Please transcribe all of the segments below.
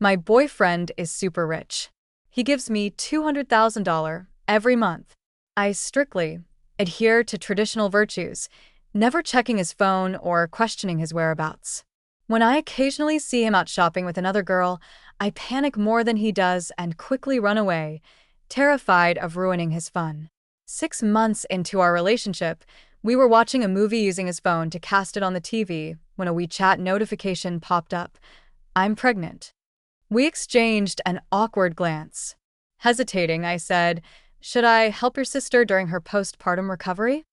My boyfriend is super rich. He gives me $200,000 every month. I strictly adhere to traditional virtues, never checking his phone or questioning his whereabouts. When I occasionally see him out shopping with another girl, I panic more than he does and quickly run away, terrified of ruining his fun. 6 months into our relationship, we were watching a movie using his phone to cast it on the TV when a WeChat notification popped up. I'm pregnant. We exchanged an awkward glance. Hesitating, I said, "Should I help your sister during her postpartum recovery?"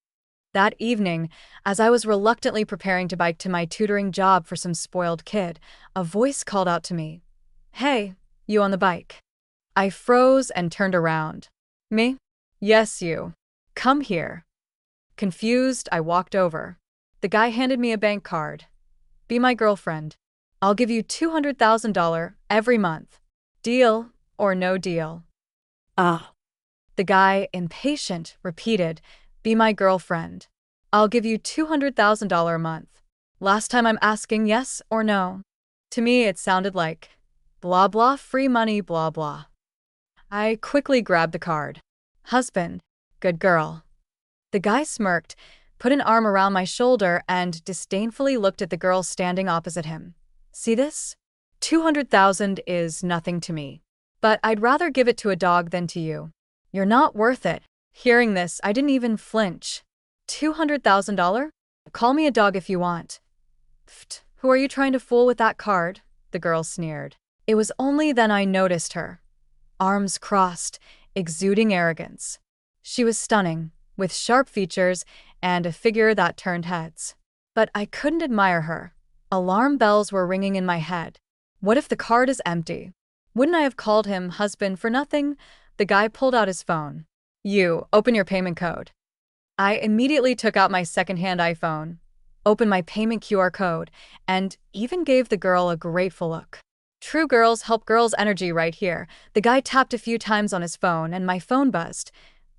That evening, as I was reluctantly preparing to bike to my tutoring job for some spoiled kid, a voice called out to me, "Hey, you on the bike?" I froze and turned around. "Me?" "Yes, you. Come here." Confused, I walked over. The guy handed me a bank card. "Be my girlfriend. I'll give you $200,000 every month. Deal or no deal?" Ah, The guy, impatient, repeated, "Be my girlfriend. I'll give you $200,000 a month. Last time I'm asking yes or no." To me, it sounded like, blah blah, free money, blah blah. I quickly grabbed the card. "Husband, good girl." The guy smirked, put an arm around my shoulder, and disdainfully looked at the girl standing opposite him. "See this? 200,000 is nothing to me. But I'd rather give it to a dog than to you. You're not worth it." Hearing this, I didn't even flinch. $200,000? Call me a dog if you want. "Pfft, who are you trying to fool with that card?" the girl sneered. It was only then I noticed her. Arms crossed, exuding arrogance. She was stunning, with sharp features and a figure that turned heads. But I couldn't admire her. Alarm bells were ringing in my head. What if the card is empty? Wouldn't I have called him husband for nothing? The guy pulled out his phone. "You, open your payment code." I immediately took out my secondhand iPhone, opened my payment QR code, and even gave the girl a grateful look. True girls help girls energy right here. The guy tapped a few times on his phone and my phone buzzed.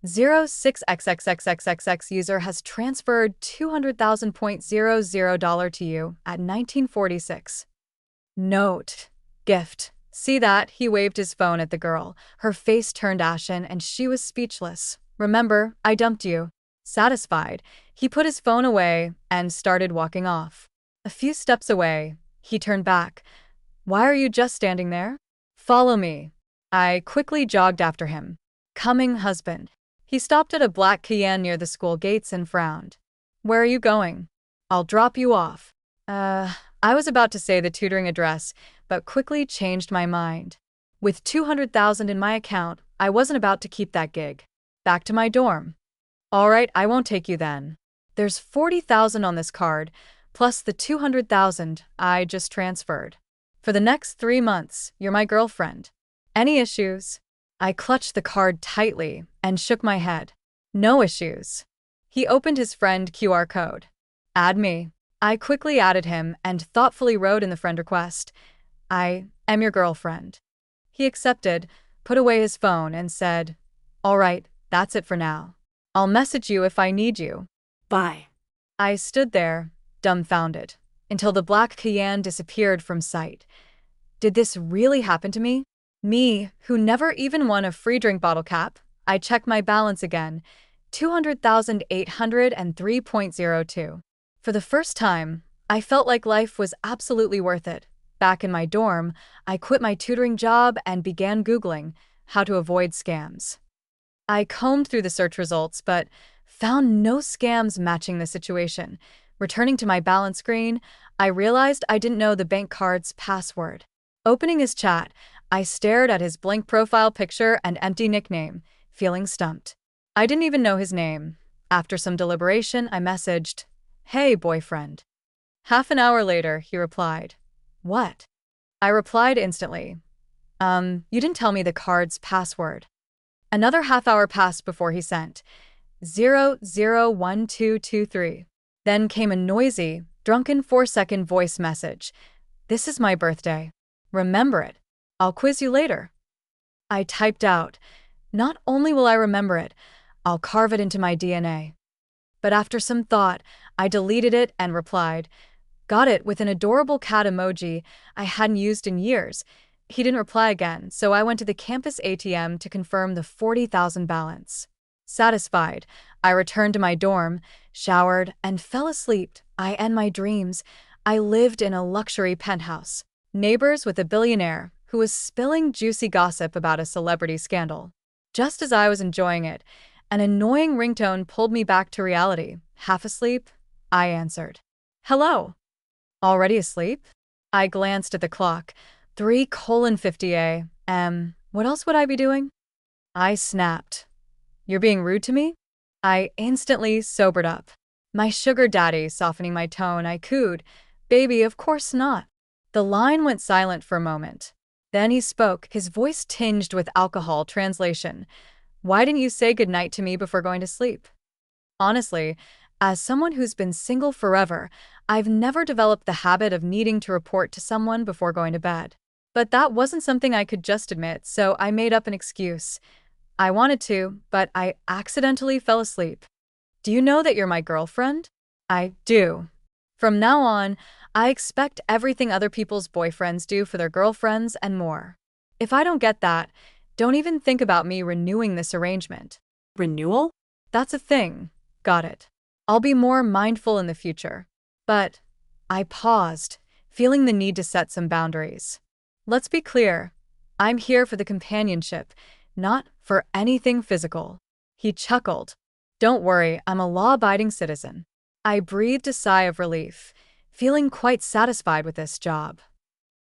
06XXXXXX user has transferred $200,000 to you at 1946. Note. Gift. See that? He waved his phone at the girl. Her face turned ashen and she was speechless. "Remember, I dumped you." Satisfied, he put his phone away and started walking off. A few steps away, he turned back. "Why are you just standing there? Follow me." I quickly jogged after him. "Coming, husband." He stopped at a black Cayenne near the school gates and frowned. "Where are you going?" "I'll drop you off." I was about to say the tutoring address, but quickly changed my mind. With 200,000 in my account, I wasn't about to keep that gig. Back to my dorm. "All right, I won't take you then. There's 40,000 on this card, plus the 200,000 I just transferred. For the next 3 months, you're my girlfriend. Any issues?" I clutched the card tightly and shook my head. "No issues." He opened his friend QR code. "Add me." I quickly added him and thoughtfully wrote in the friend request, "I am your girlfriend." He accepted, put away his phone, and said, "All right, that's it for now. I'll message you if I need you." bye. I stood there, dumbfounded, until the black Cayenne disappeared from sight. Did this really happen to me? Me, who never even won a free drink bottle cap? I checked my balance again, 200,803.02. For the first time, I felt like life was absolutely worth it. Back in my dorm, I quit my tutoring job and began Googling how to avoid scams. I combed through the search results, but found no scams matching the situation. Returning to my balance screen, I realized I didn't know the bank card's password. Opening his chat, I stared at his blank profile picture and empty nickname, feeling stumped. I didn't even know his name. After some deliberation, I messaged, "Hey, boyfriend." Half an hour later, he replied, "What?" I replied instantly, You didn't tell me the card's password." Another half hour passed before he sent, 001223. Then came a noisy, drunken 4-second voice message. "This is my birthday. Remember it. I'll quiz you later." I typed out, "Not only will I remember it, I'll carve it into my DNA." But after some thought, I deleted it and replied, "Got it," with an adorable cat emoji I hadn't used in years. He didn't reply again, so I went to the campus ATM to confirm the 40,000 balance. Satisfied, I returned to my dorm, showered, and fell asleep. I and my dreams. I lived in a luxury penthouse. Neighbors with a billionaire who was spilling juicy gossip about a celebrity scandal. Just as I was enjoying it, an annoying ringtone pulled me back to reality. Half asleep, I answered. Hello. Already asleep? I glanced at the clock. 3:50 a.m. What else would I be doing? I snapped. You're being rude to me? I instantly sobered up. My sugar daddy softening my tone, I cooed. Baby, of course not. The line went silent for a moment. Then he spoke, his voice tinged with alcohol. Translation: why didn't you say goodnight to me before going to sleep? Honestly, as someone who's been single forever, I've never developed the habit of needing to report to someone before going to bed. But that wasn't something I could just admit, so I made up an excuse. I wanted to, but I accidentally fell asleep. Do you know that you're my girlfriend? I do. From now on, I expect everything other people's boyfriends do for their girlfriends and more. If I don't get that, don't even think about me renewing this arrangement. Renewal? That's a thing. Got it. I'll be more mindful in the future. But I paused, feeling the need to set some boundaries. Let's be clear. I'm here for the companionship, not for anything physical. He chuckled. Don't worry, I'm a law-abiding citizen. I breathed a sigh of relief, feeling quite satisfied with this job.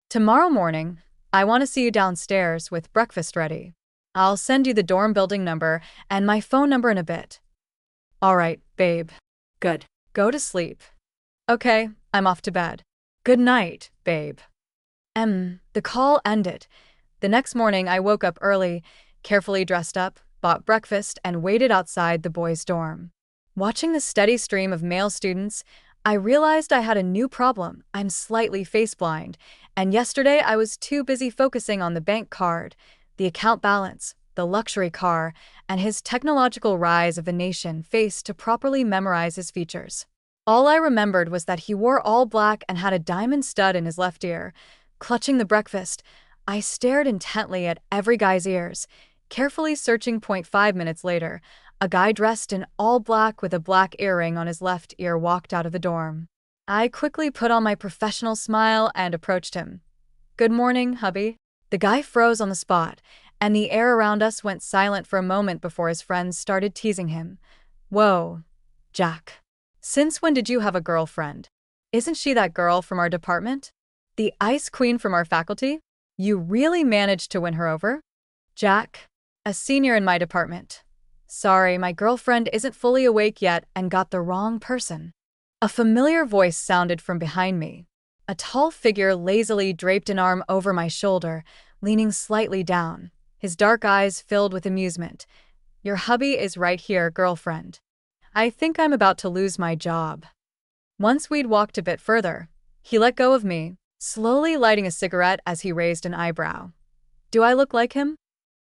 Tomorrow morning, I want to see you downstairs with breakfast ready. I'll send you the dorm building number and my phone number in a bit. All right, babe. Good. Go to sleep. Okay, I'm off to bed. Good night, babe. The call ended. The next morning, I woke up early, carefully dressed up, bought breakfast, and waited outside the boys' dorm. Watching the steady stream of male students, I realized I had a new problem. I'm slightly face-blind, and yesterday I was too busy focusing on the bank card, the account balance, the luxury car, and his technological rise of the nation face to properly memorize his features. All I remembered was that he wore all black and had a diamond stud in his left ear. Clutching the breakfast, I stared intently at every guy's ears, carefully searching. 5 minutes later, a guy dressed in all black with a black earring on his left ear walked out of the dorm. I quickly put on my professional smile and approached him. Good morning, hubby. The guy froze on the spot, and the air around us went silent for a moment before his friends started teasing him. Whoa, Jack. Since when did you have a girlfriend? Isn't she that girl from our department? The ice queen from our faculty? You really managed to win her over? Jack, a senior in my department. Sorry, my girlfriend isn't fully awake yet and got the wrong person. A familiar voice sounded from behind me. A tall figure lazily draped an arm over my shoulder, leaning slightly down, his dark eyes filled with amusement. Your hubby is right here, girlfriend. I think I'm about to lose my job. Once we'd walked a bit further, he let go of me, slowly lighting a cigarette as he raised an eyebrow. Do I look like him?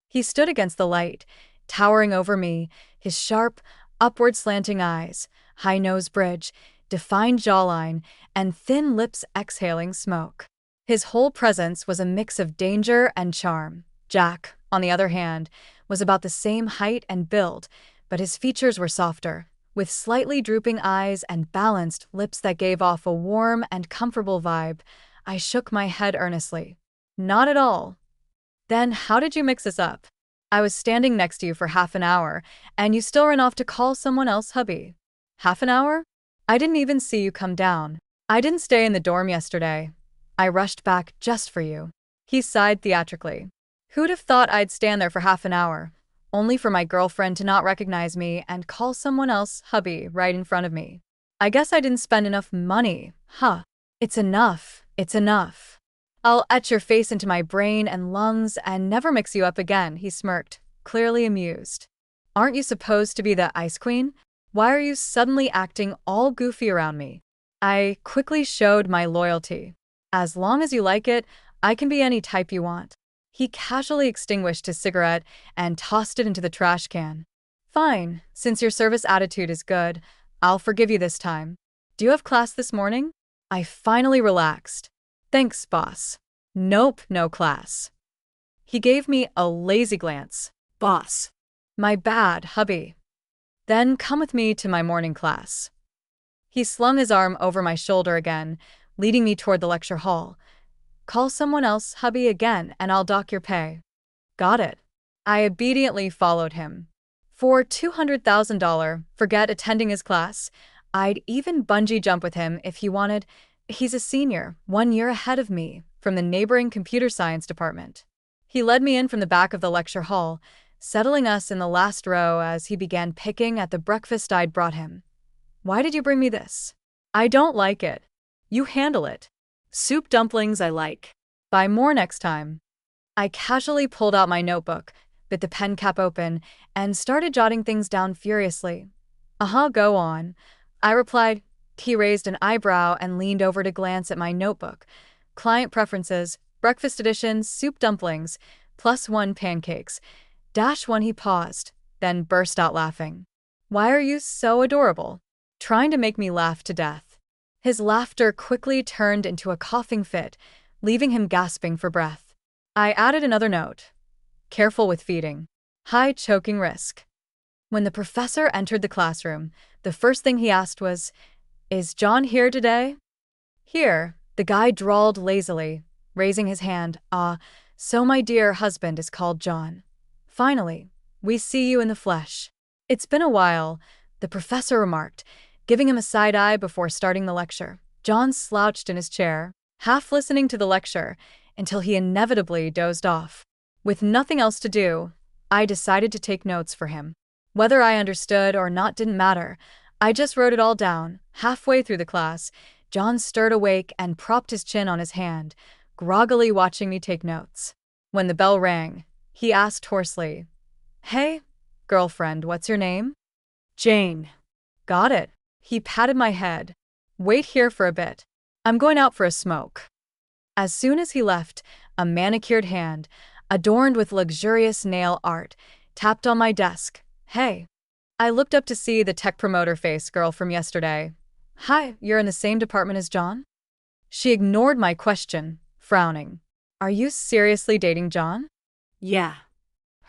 He stood against the light, towering over me, his sharp, upward slanting eyes, high nose bridge, defined jawline, and thin lips exhaling smoke. His whole presence was a mix of danger and charm. Jack, on the other hand, was about the same height and build, but his features were softer, with slightly drooping eyes and balanced lips that gave off a warm and comfortable vibe. I shook my head earnestly. Not at all. Then how did you mix us up? I was standing next to you for half an hour, and you still ran off to call someone else hubby. Half an hour? I didn't even see you come down. I didn't stay in the dorm yesterday. I rushed back just for you. He sighed theatrically. Who'd have thought I'd stand there for half an hour, only for my girlfriend to not recognize me and call someone else hubby right in front of me? I guess I didn't spend enough money, huh? It's enough. It's enough. I'll etch your face into my brain and lungs and never mix you up again, he smirked, clearly amused. Aren't you supposed to be the ice queen? Why are you suddenly acting all goofy around me? I quickly showed my loyalty. As long as you like it, I can be any type you want. He casually extinguished his cigarette and tossed it into the trash can. Fine, since your service attitude is good, I'll forgive you this time. Do you have class this morning? I finally relaxed. Thanks, boss. Nope, no class. He gave me a lazy glance. Boss. My bad, hubby. Then come with me to my morning class. He slung his arm over my shoulder again, leading me toward the lecture hall. Call someone else hubby again and I'll dock your pay. Got it. I obediently followed him. For $200,000, forget attending his class. I'd even bungee jump with him if he wanted. He's a senior, 1 year ahead of me, from the neighboring computer science department. He led me in from the back of the lecture hall, settling us in the last row as he began picking at the breakfast I'd brought him. Why did you bring me this? I don't like it. You handle it. Soup dumplings I like. Buy more next time. I casually pulled out my notebook, bit the pen cap open, and started jotting things down furiously. Go on. I replied. He raised an eyebrow and leaned over to glance at my notebook. Client preferences, breakfast edition, soup dumplings, +1 pancakes. -1 he paused, then burst out laughing. Why are you so adorable? Trying to make me laugh to death. His laughter quickly turned into a coughing fit, leaving him gasping for breath. I added another note. Careful with feeding. High choking risk. When the professor entered the classroom, the first thing he asked was, "Is John here today?" Here, the guy drawled lazily, raising his hand. So my dear husband is called John. Finally, we see you in the flesh. It's been a while, the professor remarked, giving him a side eye before starting the lecture. John slouched in his chair, half listening to the lecture, until he inevitably dozed off. With nothing else to do, I decided to take notes for him. Whether I understood or not didn't matter. I just wrote it all down. Halfway through the class, John stirred awake and propped his chin on his hand, groggily watching me take notes. When the bell rang, he asked hoarsely, "Hey, girlfriend, what's your name?" Jane. Got it. He patted my head. Wait here for a bit. I'm going out for a smoke. As soon as he left, a manicured hand, adorned with luxurious nail art, tapped on my desk. Hey. I looked up to see the tech promoter face girl from yesterday. Hi, you're in the same department as John? She ignored my question, frowning. Are you seriously dating John? Yeah.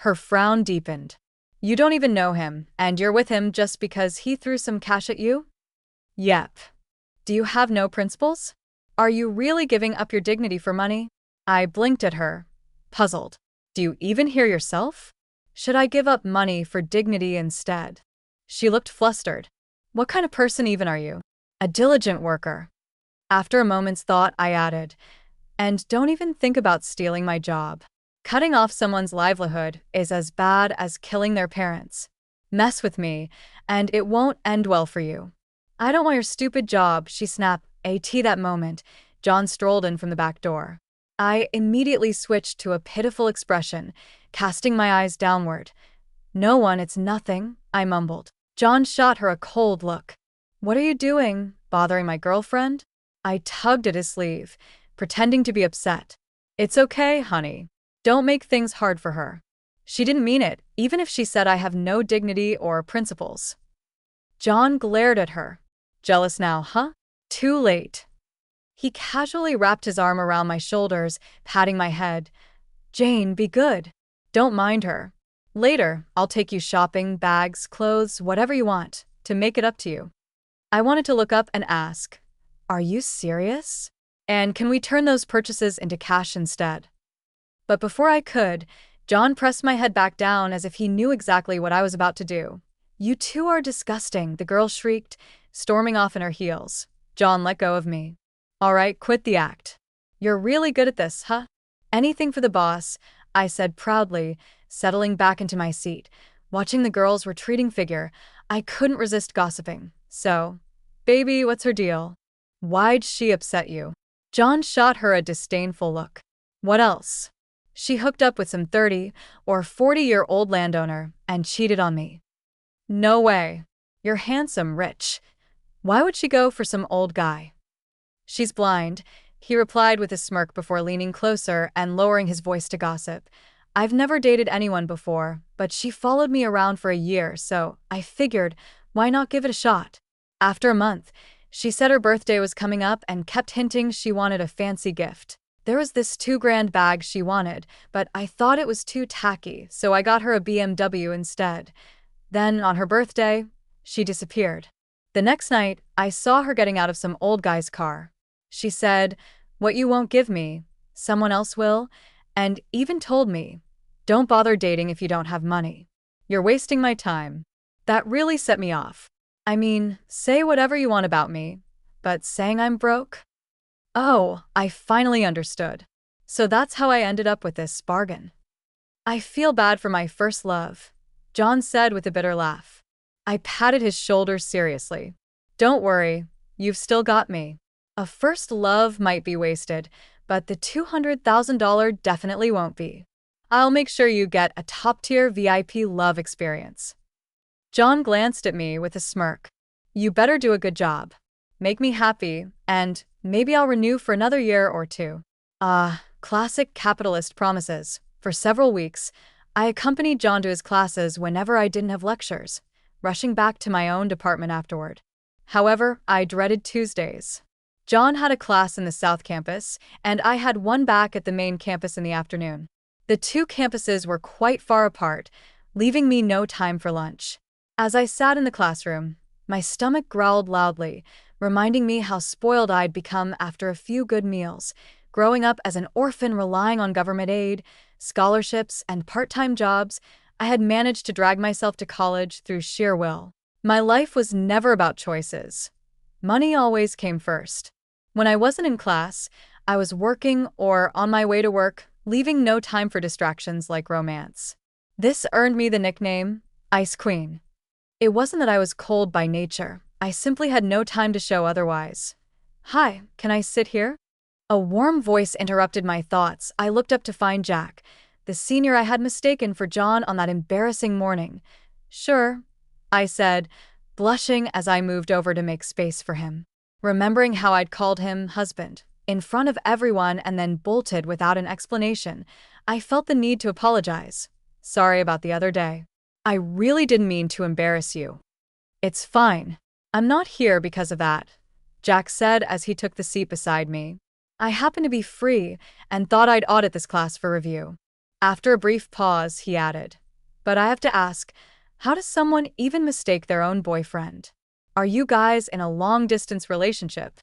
Her frown deepened. You don't even know him, and you're with him just because he threw some cash at you? Yep. Do you have no principles? Are you really giving up your dignity for money? I blinked at her, puzzled. Do you even hear yourself? Should I give up money for dignity instead? She looked flustered. What kind of person even are you? A diligent worker. After a moment's thought, I added, and don't even think about stealing my job. Cutting off someone's livelihood is as bad as killing their parents. Mess with me, and it won't end well for you. I don't want your stupid job, she snapped. That moment, John strolled in from the back door. I immediately switched to a pitiful expression, casting my eyes downward. No one, it's nothing, I mumbled. John shot her a cold look. What are you doing, bothering my girlfriend? I tugged at his sleeve, pretending to be upset. It's okay, honey. Don't make things hard for her. She didn't mean it, even if she said I have no dignity or principles. John glared at her. Jealous now, huh? Too late. He casually wrapped his arm around my shoulders, patting my head. Jane, be good. Don't mind her. Later, I'll take you shopping, bags, clothes, whatever you want, to make it up to you. I wanted to look up and ask, are you serious? And can we turn those purchases into cash instead? But before I could, John pressed my head back down as if he knew exactly what I was about to do. You two are disgusting, the girl shrieked, storming off in her heels. John let go of me. All right, quit the act. You're really good at this, huh? Anything for the boss, I said proudly, settling back into my seat. Watching the girl's retreating figure, I couldn't resist gossiping. So, baby, what's her deal? Why'd she upset you? John shot her a disdainful look. What else? She hooked up with some 30 or 40-year-old landowner and cheated on me. No way. You're handsome, rich. Why would she go for some old guy? She's blind, he replied with a smirk before leaning closer and lowering his voice to gossip. I've never dated anyone before, but she followed me around for a year, so I figured, why not give it a shot? After a month, she said her birthday was coming up and kept hinting she wanted a fancy gift. There was this 2 grand bag she wanted, but I thought it was too tacky, so I got her a BMW instead. Then, on her birthday, she disappeared. The next night, I saw her getting out of some old guy's car. She said, "What you won't give me, someone else will," and even told me, "Don't bother dating if you don't have money. You're wasting my time." That really set me off. I mean, say whatever you want about me, but saying I'm broke? Oh, I finally understood. So that's how I ended up with this bargain. "I feel bad for my first love," John said with a bitter laugh. I patted his shoulder seriously. "Don't worry, you've still got me. A first love might be wasted, but the $200,000 definitely won't be. I'll make sure you get a top-tier VIP love experience." John glanced at me with a smirk. "You better do a good job. Make me happy, and maybe I'll renew for another year or two." Classic capitalist promises. For several weeks, I accompanied John to his classes whenever I didn't have lectures, rushing back to my own department afterward. However, I dreaded Tuesdays. John had a class in the South Campus, and I had one back at the main campus in the afternoon. The two campuses were quite far apart, leaving me no time for lunch. As I sat in the classroom, my stomach growled loudly, reminding me how spoiled I'd become after a few good meals, growing up as an orphan relying on government aid, scholarships, and part-time jobs. I had managed to drag myself to college through sheer will. My life was never about choices. Money always came first. When I wasn't in class, I was working or on my way to work, leaving no time for distractions like romance. This earned me the nickname Ice Queen. It wasn't that I was cold by nature. I simply had no time to show otherwise. "Hi, can I sit here?" A warm voice interrupted my thoughts. I looked up to find Jack, the senior I had mistaken for John on that embarrassing morning. "Sure," I said, blushing as I moved over to make space for him. Remembering how I'd called him husband in front of everyone and then bolted without an explanation, I felt the need to apologize. "Sorry about the other day. I really didn't mean to embarrass you." "It's fine. I'm not here because of that," Jack said as he took the seat beside me. "I happen to be free and thought I'd audit this class for review." After a brief pause, he added, "But I have to ask, how does someone even mistake their own boyfriend? Are you guys in a long-distance relationship?"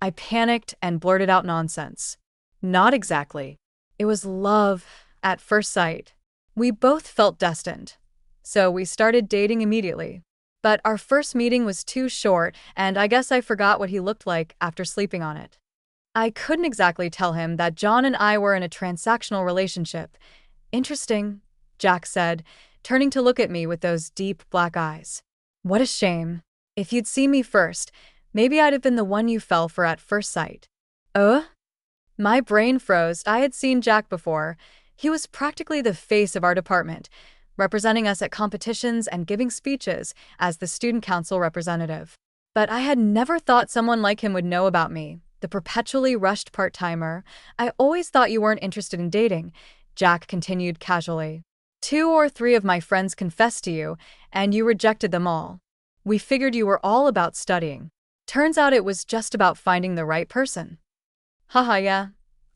I panicked and blurted out nonsense. "Not exactly. It was love at first sight. We both felt destined, so we started dating immediately. But our first meeting was too short, and I guess I forgot what he looked like after sleeping on it." I couldn't exactly tell him that John and I were in a transactional relationship. "Interesting," Jack said, turning to look at me with those deep black eyes. "What a shame. If you'd seen me first, maybe I'd have been the one you fell for at first sight." My brain froze. I had seen Jack before. He was practically the face of our department, representing us at competitions and giving speeches as the student council representative. But I had never thought someone like him would know about me, the perpetually rushed part-timer. "I always thought you weren't interested in dating," Jack continued casually. "2 or 3 of my friends confessed to you, and you rejected them all. We figured you were all about studying. Turns out it was just about finding the right person." "Haha, yeah,"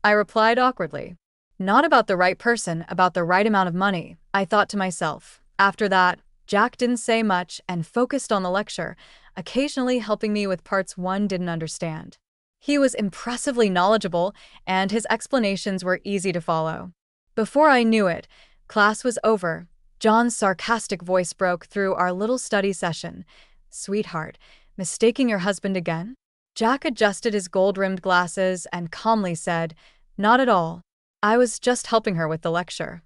I replied awkwardly. "Not about the right person, about the right amount of money," I thought to myself. After that, Jack didn't say much and focused on the lecture, occasionally helping me with parts one didn't understand. He was impressively knowledgeable, and his explanations were easy to follow. Before I knew it, class was over. John's sarcastic voice broke through our little study session. "Sweetheart, mistaking your husband again?" Jack adjusted his gold-rimmed glasses and calmly said, "Not at all. I was just helping her with the lecture."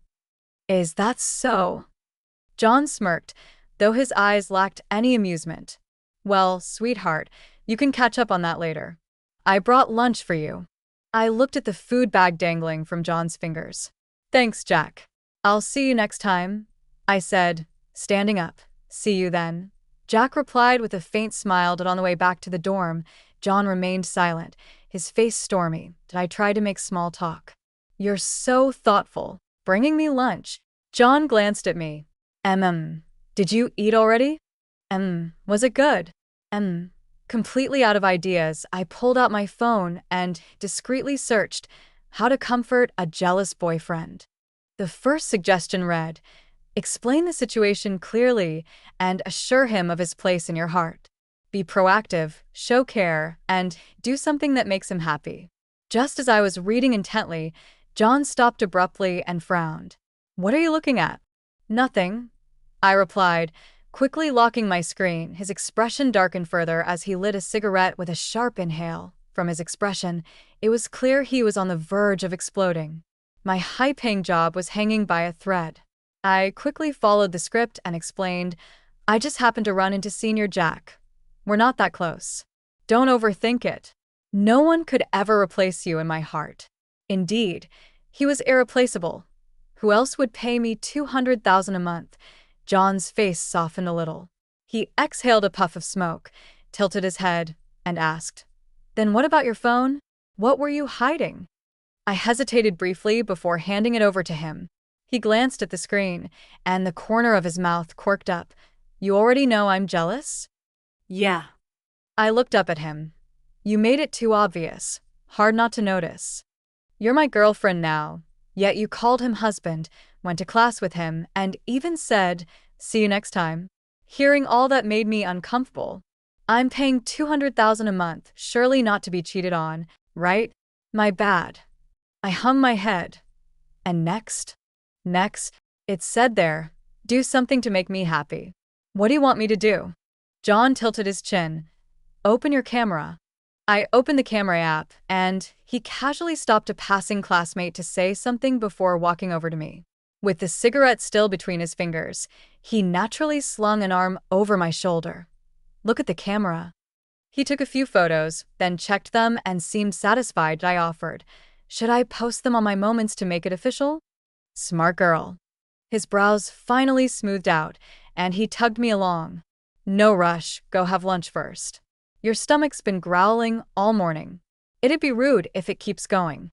"Is that so?" John smirked, though his eyes lacked any amusement. "Well, sweetheart, you can catch up on that later. I brought lunch for you." I looked at the food bag dangling from John's fingers. "Thanks, Jack. I'll see you next time," I said, standing up. "See you then." Jack replied with a faint smile, and on the way back to the dorm, John remained silent, his face stormy. Did I try to make small talk? "You're so thoughtful. Bringing me lunch." John glanced at me. Did you eat already?" Was it good?" Completely out of ideas, I pulled out my phone and discreetly searched How to comfort a jealous boyfriend. The first suggestion read, explain the situation clearly and assure him of his place in your heart. Be proactive, show care, and do something that makes him happy. Just as I was reading intently, John stopped abruptly and frowned. What are you looking at? Nothing, I replied, quickly locking my screen. His expression darkened further as he lit a cigarette with a sharp inhale. From his expression, it was clear he was on the verge of exploding. My high-paying job was hanging by a thread. I quickly followed the script and explained, I just happened to run into Senior Jack. We're not that close. Don't overthink it. No one could ever replace you in my heart. Indeed, he was irreplaceable. Who else would pay me $200,000 a month? John's face softened a little. He exhaled a puff of smoke, tilted his head, and asked, then what about your phone? What were you hiding? I hesitated briefly before handing it over to him. He glanced at the screen, and the corner of his mouth quirked up. You already know I'm jealous? Yeah. I looked up at him. You made it too obvious. Hard not to notice. You're my girlfriend now, yet you called him husband, went to class with him, and even said, see you next time. Hearing all that made me uncomfortable. I'm paying $200,000 a month, surely not to be cheated on, right? My bad. I hung my head. And next, it said there, do something to make me happy. What do you want me to do? John tilted his chin. Open your camera. I opened the camera app, and he casually stopped a passing classmate to say something before walking over to me. With the cigarette still between his fingers, he naturally slung an arm over my shoulder. Look at the camera. He took a few photos, then checked them and seemed satisfied. I offered, should I post them on my Moments to make it official? Smart girl. His brows finally smoothed out, and he tugged me along. No rush, go have lunch first. Your stomach's been growling all morning. It'd be rude if it keeps going.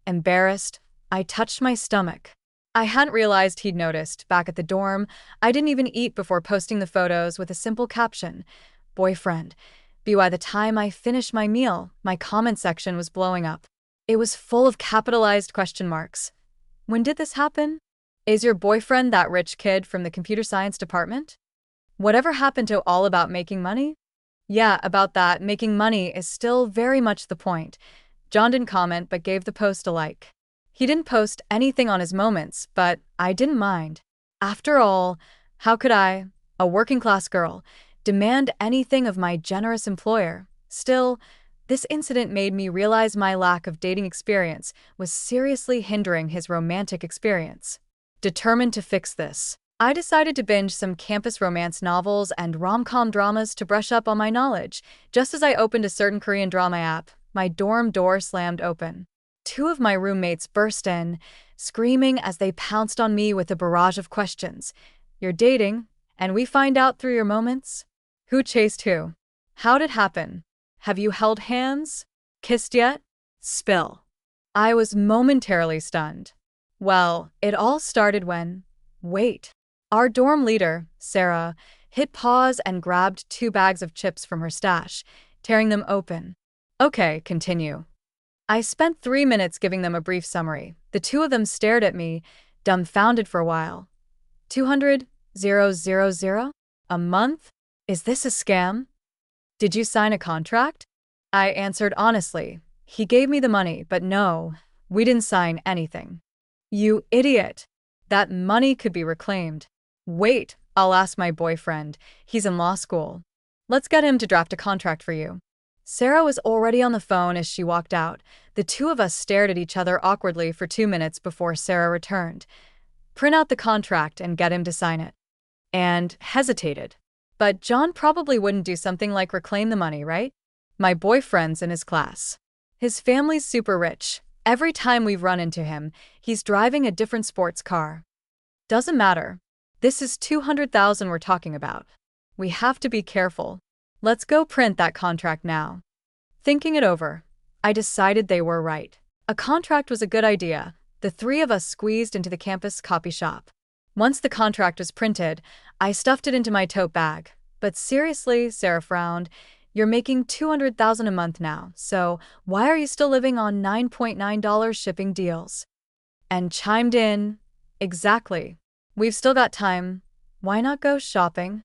Embarrassed, I touched my stomach. I hadn't realized he'd noticed. Back at the dorm, I didn't even eat before posting the photos with a simple caption, boyfriend. By the time I finished my meal, my comment section was blowing up. It was full of capitalized question marks. When did this happen? Is your boyfriend that rich kid from the computer science department? Whatever happened to all about making money? Yeah, about that, making money is still very much the point. John didn't comment but gave the post a like. He didn't post anything on his Moments, but I didn't mind. After all, how could I, a working-class girl, demand anything of my generous employer? Still, this incident made me realize my lack of dating experience was seriously hindering his romantic experience. Determined to fix this, I decided to binge some campus romance novels and rom-com dramas to brush up on my knowledge. Just as I opened a certain Korean drama app, my dorm door slammed open. Two of my roommates burst in, screaming as they pounced on me with a barrage of questions. You're dating, and we find out through your Moments? Who chased who? How'd it happen? Have you held hands? Kissed yet? Spill. I was momentarily stunned. Well, it all started when… Wait. Our dorm leader, Sarah, hit pause and grabbed 2 bags of chips from her stash, tearing them open. Okay, continue. I spent 3 minutes giving them a brief summary. The two of them stared at me, dumbfounded for a while. 200,000? A month? Is this a scam? Did you sign a contract? I answered honestly. He gave me the money, but no, we didn't sign anything. You idiot. That money could be reclaimed. Wait, I'll ask my boyfriend. He's in law school. Let's get him to draft a contract for you. Sarah was already on the phone as she walked out. The two of us stared at each other awkwardly for 2 minutes before Sarah returned. Print out the contract and get him to sign it. And hesitated. But John probably wouldn't do something like reclaim the money, right? My boyfriend's in his class. His family's super rich. Every time we've run into him, he's driving a different sports car. Doesn't matter. This is 200,000 we're talking about. We have to be careful. Let's go print that contract now. Thinking it over, I decided they were right. A contract was a good idea. The 3 of us squeezed into the campus copy shop. Once the contract was printed, I stuffed it into my tote bag. But seriously, Sarah frowned, You're making $200,000 a month now, so why are you still living on $9.9 shipping deals? And chimed in, exactly. We've still got time. Why not go shopping?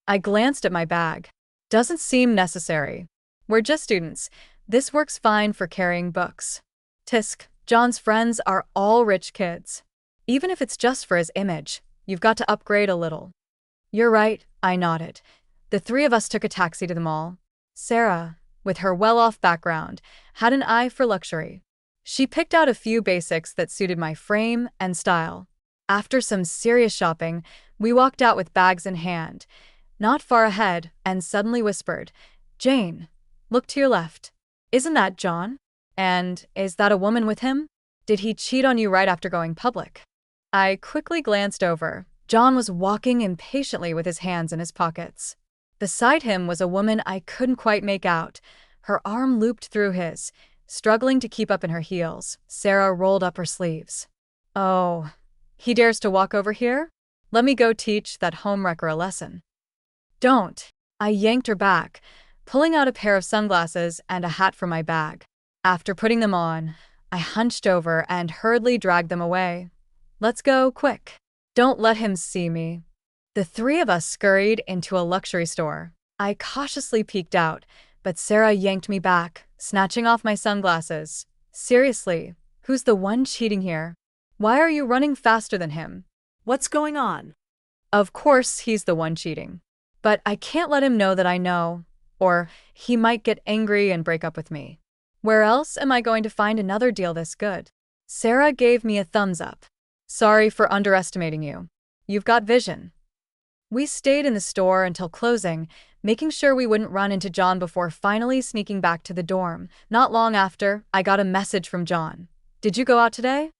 I glanced at my bag. Doesn't seem necessary. We're just students. This works fine for carrying books. Tisk, John's friends are all rich kids. Even if it's just for his image, you've got to upgrade a little. You're right, I nodded. The three of us took a taxi to the mall. Sarah, with her well-off background, had an eye for luxury. She picked out a few basics that suited my frame and style. After some serious shopping, we walked out with bags in hand, not far ahead, and suddenly whispered, Jane, look to your left. Isn't that John? And is that a woman with him? Did he cheat on you right after going public? I quickly glanced over. John was walking impatiently with his hands in his pockets. Beside him was a woman I couldn't quite make out, her arm looped through his, struggling to keep up in her heels. Sarah rolled up her sleeves. Oh, he dares to walk over here? Let me go teach that homewrecker a lesson. Don't. I yanked her back, pulling out a pair of sunglasses and a hat from my bag. After putting them on, I hunched over and hurriedly dragged them away. Let's go, quick. Don't let him see me. The three of us scurried into a luxury store. I cautiously peeked out, but Sarah yanked me back, snatching off my sunglasses. Seriously, who's the one cheating here? Why are you running faster than him? What's going on? Of course he's the one cheating. But I can't let him know that I know, or he might get angry and break up with me. Where else am I going to find another deal this good? Sarah gave me a thumbs up. Sorry for underestimating you. You've got vision. We stayed in the store until closing, making sure we wouldn't run into John before finally sneaking back to the dorm. Not long after, I got a message from John. Did you go out today?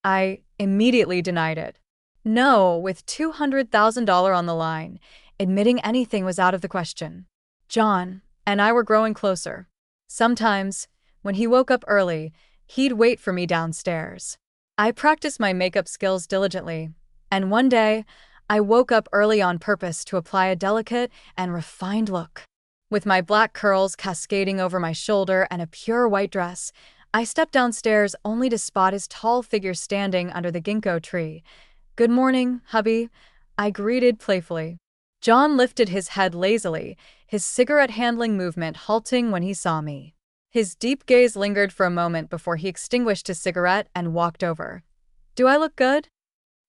I immediately denied it. No, with $200,000 on the line, admitting anything was out of the question. John and I were growing closer. Sometimes, when he woke up early, he'd wait for me downstairs. I practiced my makeup skills diligently, and one day, I woke up early on purpose to apply a delicate and refined look. With my black curls cascading over my shoulder and a pure white dress, I stepped downstairs only to spot his tall figure standing under the ginkgo tree. Good morning, hubby, I greeted playfully. John lifted his head lazily, his cigarette-handling movement halting when he saw me. His deep gaze lingered for a moment before he extinguished his cigarette and walked over. Do I look good?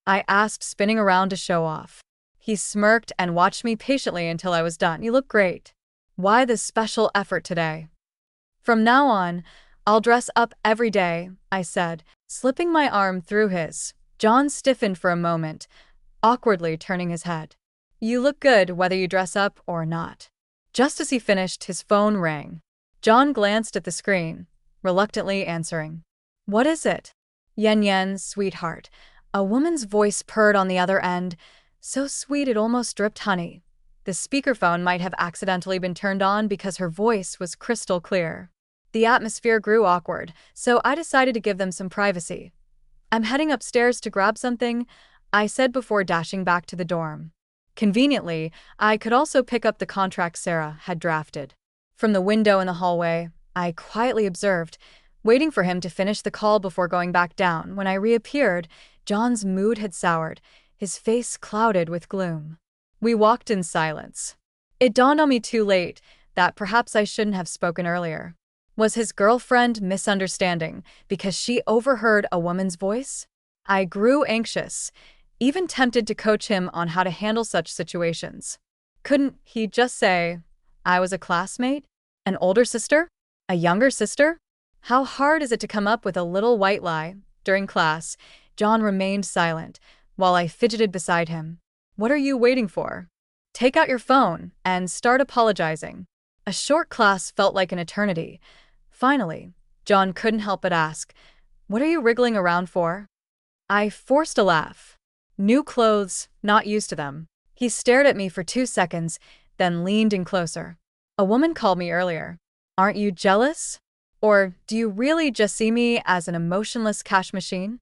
I asked, spinning around to show off. He smirked and watched me patiently until I was done. You look great. Why this special effort today? From now on, I'll dress up every day, I said, slipping my arm through his. John stiffened for a moment, awkwardly turning his head. You look good whether you dress up or not. Just as he finished, his phone rang. John glanced at the screen, reluctantly answering. What is it? Yen Yen, sweetheart. A woman's voice purred on the other end, so sweet it almost dripped honey. The speakerphone might have accidentally been turned on because her voice was crystal clear. The atmosphere grew awkward, so I decided to give them some privacy. I'm heading upstairs to grab something, I said before dashing back to the dorm. Conveniently, I could also pick up the contract Sarah had drafted. From the window in the hallway, I quietly observed, waiting for him to finish the call before going back down. When I reappeared, John's mood had soured, his face clouded with gloom. We walked in silence. It dawned on me too late that perhaps I shouldn't have spoken earlier. Was his girlfriend misunderstanding because she overheard a woman's voice? I grew anxious, even tempted to coach him on how to handle such situations. Couldn't he just say, I was a classmate? An older sister? A younger sister? How hard is it to come up with a little white lie? During class, John remained silent, while I fidgeted beside him. What are you waiting for? Take out your phone and start apologizing. A short class felt like an eternity. Finally, John couldn't help but ask, what are you wriggling around for? I forced a laugh. New clothes, not used to them. He stared at me for 2 seconds, then leaned in closer. A woman called me earlier. Aren't you jealous? Or do you really just see me as an emotionless cash machine?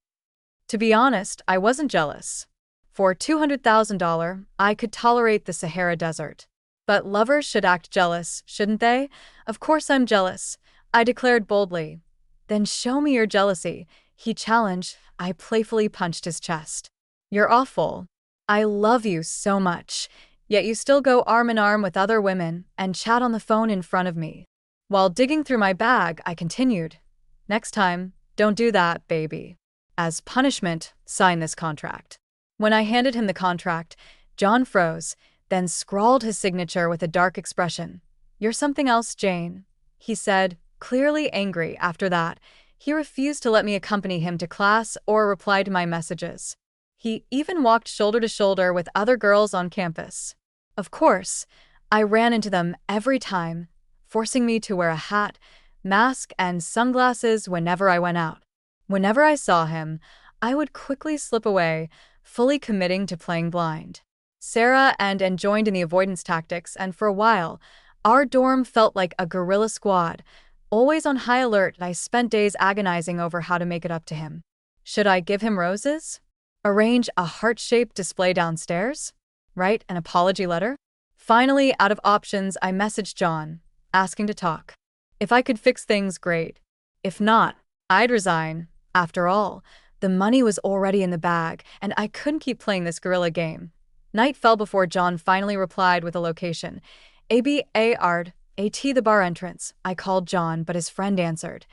To be honest, I wasn't jealous. For $200,000, I could tolerate the Sahara Desert. But lovers should act jealous, shouldn't they? Of course I'm jealous, I declared boldly. Then show me your jealousy, he challenged. I playfully punched his chest. You're awful. I love you so much, yet you still go arm in arm with other women and chat on the phone in front of me. While digging through my bag, I continued. Next time, don't do that, baby. As punishment, sign this contract. When I handed him the contract, John froze, then scrawled his signature with a dark expression. You're something else, Jane, he said, clearly angry. After that, he refused to let me accompany him to class or reply to my messages. He even walked shoulder to shoulder with other girls on campus. Of course, I ran into them every time, forcing me to wear a hat, mask, and sunglasses whenever I went out. Whenever I saw him, I would quickly slip away, fully committing to playing blind. Sarah and joined in the avoidance tactics, and for a while, our dorm felt like a guerrilla squad. Always on high alert, I spent days agonizing over how to make it up to him. Should I give him roses? Arrange a heart-shaped display downstairs? Write an apology letter? Finally, out of options, I messaged John, asking to talk. If I could fix things, great. If not, I'd resign. After all, the money was already in the bag, and I couldn't keep playing this guerrilla game. Night fell before John finally replied with a location. ABARD, AT the bar entrance. I called John, but his friend answered.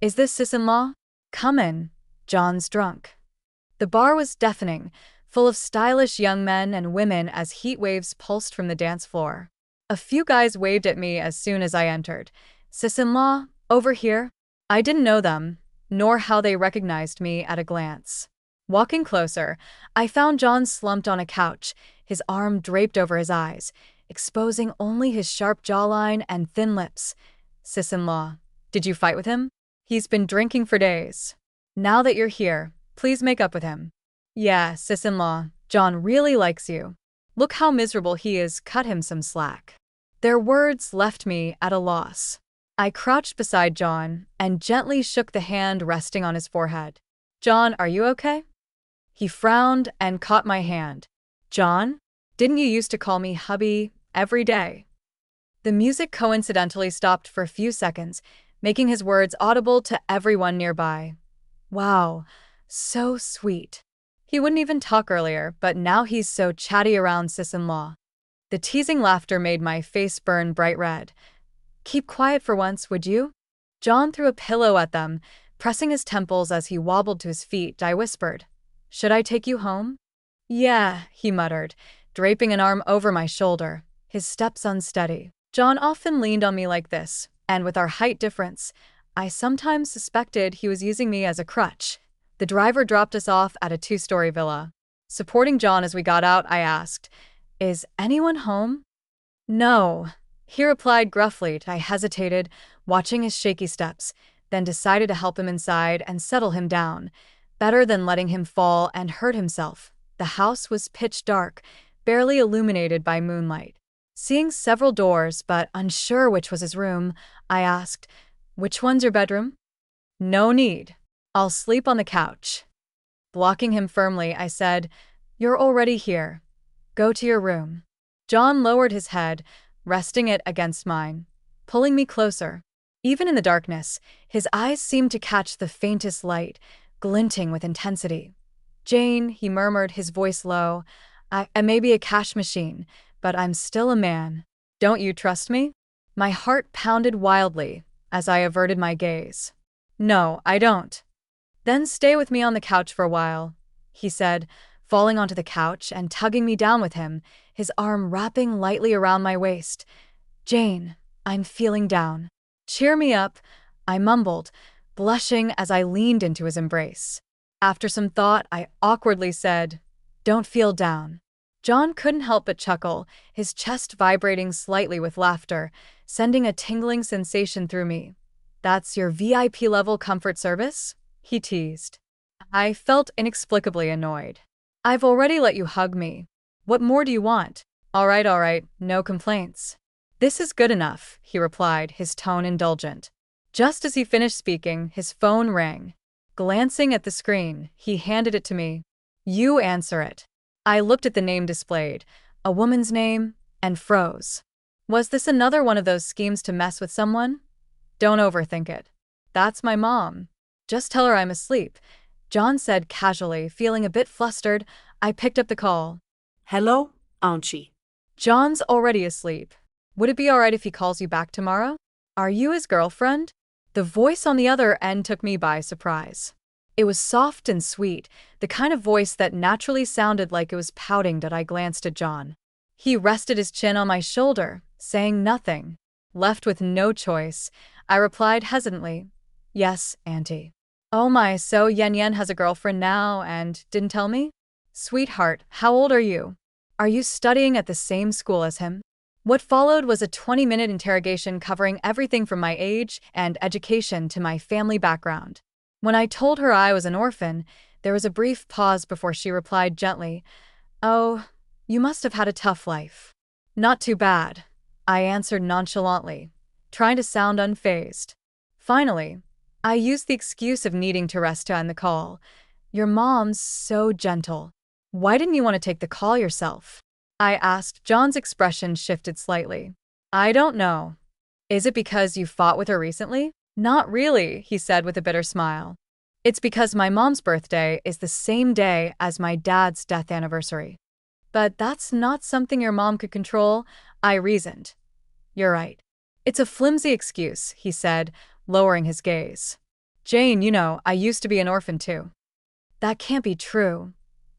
Is this sis-in-law? Come in. John's drunk. The bar was deafening, full of stylish young men and women as heat waves pulsed from the dance floor. A few guys waved at me as soon as I entered. Sis-in-law, over here? I didn't know them, nor how they recognized me at a glance. Walking closer, I found John slumped on a couch, his arm draped over his eyes, exposing only his sharp jawline and thin lips. Sis-in-law, did you fight with him? He's been drinking for days. Now that you're here, please make up with him. Yeah, sis-in-law, John really likes you. Look how miserable he is, cut him some slack. Their words left me at a loss. I crouched beside John and gently shook the hand resting on his forehead. John, are you okay? He frowned and caught my hand. John, didn't you used to call me hubby every day? The music coincidentally stopped for a few seconds, making his words audible to everyone nearby. Wow, so sweet. He wouldn't even talk earlier, but now he's so chatty around sis-in-law. The teasing laughter made my face burn bright red. Keep quiet for once, would you? John threw a pillow at them, pressing his temples as he wobbled to his feet. I whispered, should I take you home? Yeah, he muttered, draping an arm over my shoulder, his steps unsteady. John often leaned on me like this, and with our height difference, I sometimes suspected he was using me as a crutch. The driver dropped us off at a 2-story villa. Supporting John as we got out, I asked, is anyone home? No, he replied gruffly. I hesitated, watching his shaky steps, then decided to help him inside and settle him down. Better than letting him fall and hurt himself. The house was pitch dark, barely illuminated by moonlight. Seeing several doors, but unsure which was his room, I asked, which one's your bedroom? No need. I'll sleep on the couch. Blocking him firmly, I said, you're already here. Go to your room. John lowered his head, resting it against mine, pulling me closer. Even in the darkness, his eyes seemed to catch the faintest light, glinting with intensity. Jane, he murmured, his voice low, I may be a cash machine, but I'm still a man. Don't you trust me? My heart pounded wildly as I averted my gaze. No, I don't. Then stay with me on the couch for a while, he said, falling onto the couch and tugging me down with him, his arm wrapping lightly around my waist. Jane, I'm feeling down. Cheer me up, I mumbled, blushing as I leaned into his embrace. After some thought, I awkwardly said, don't feel down. John couldn't help but chuckle, his chest vibrating slightly with laughter, sending a tingling sensation through me. That's your VIP-level comfort service? He teased. I felt inexplicably annoyed. I've already let you hug me. What more do you want? All right, no complaints. This is good enough, he replied, his tone indulgent. Just as he finished speaking, his phone rang. Glancing at the screen, he handed it to me. You answer it. I looked at the name displayed, a woman's name, and froze. Was this another one of those schemes to mess with someone? Don't overthink it. That's my mom. Just tell her I'm asleep, John said casually, feeling a bit flustered. I picked up the call. Hello, Auntie. John's already asleep. Would it be alright if he calls you back tomorrow? Are you his girlfriend? The voice on the other end took me by surprise. It was soft and sweet, the kind of voice that naturally sounded like it was pouting. That I glanced at John. He rested his chin on my shoulder, saying nothing. Left with no choice, I replied hesitantly, Yes, Auntie. Oh my, so Yen Yen has a girlfriend now and didn't tell me? Sweetheart, how old are you? Are you studying at the same school as him? What followed was a 20-minute interrogation covering everything from my age and education to my family background. When I told her I was an orphan, there was a brief pause before she replied gently, Oh, you must have had a tough life. Not too bad, I answered nonchalantly, trying to sound unfazed. Finally, I used the excuse of needing to rest to end the call. Your mom's so gentle. Why didn't you want to take the call yourself? I asked. John's expression shifted slightly. I don't know. Is it because you fought with her recently? Not really, he said with a bitter smile. It's because my mom's birthday is the same day as my dad's death anniversary. But that's not something your mom could control, I reasoned. You're right. It's a flimsy excuse, he said, lowering his gaze. Jane, I used to be an orphan too. That can't be true,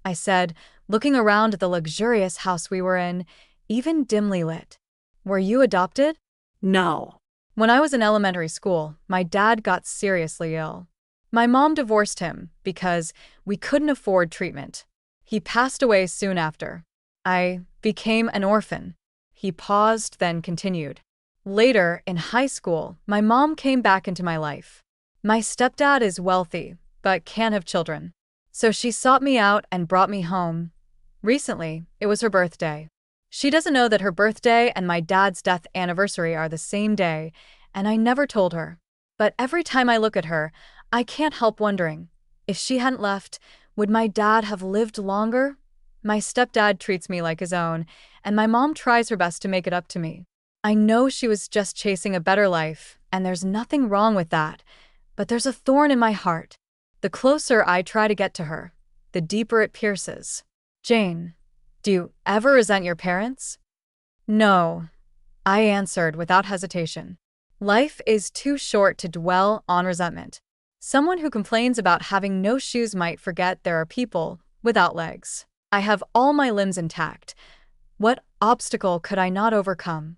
I said, looking around at the luxurious house we were in, even dimly lit. Were you adopted? No. When I was in elementary school, my dad got seriously ill. My mom divorced him because we couldn't afford treatment. He passed away soon after. I became an orphan. He paused, then continued. Later, in high school, my mom came back into my life. My stepdad is wealthy, but can't have children. So she sought me out and brought me home. Recently, it was her birthday. She doesn't know that her birthday and my dad's death anniversary are the same day, and I never told her. But every time I look at her, I can't help wondering, if she hadn't left, would my dad have lived longer? My stepdad treats me like his own, and my mom tries her best to make it up to me. I know she was just chasing a better life, and there's nothing wrong with that, but there's a thorn in my heart. The closer I try to get to her, the deeper it pierces. Jane, do you ever resent your parents? No, I answered without hesitation. Life is too short to dwell on resentment. Someone who complains about having no shoes might forget there are people without legs. I have all my limbs intact. What obstacle could I not overcome?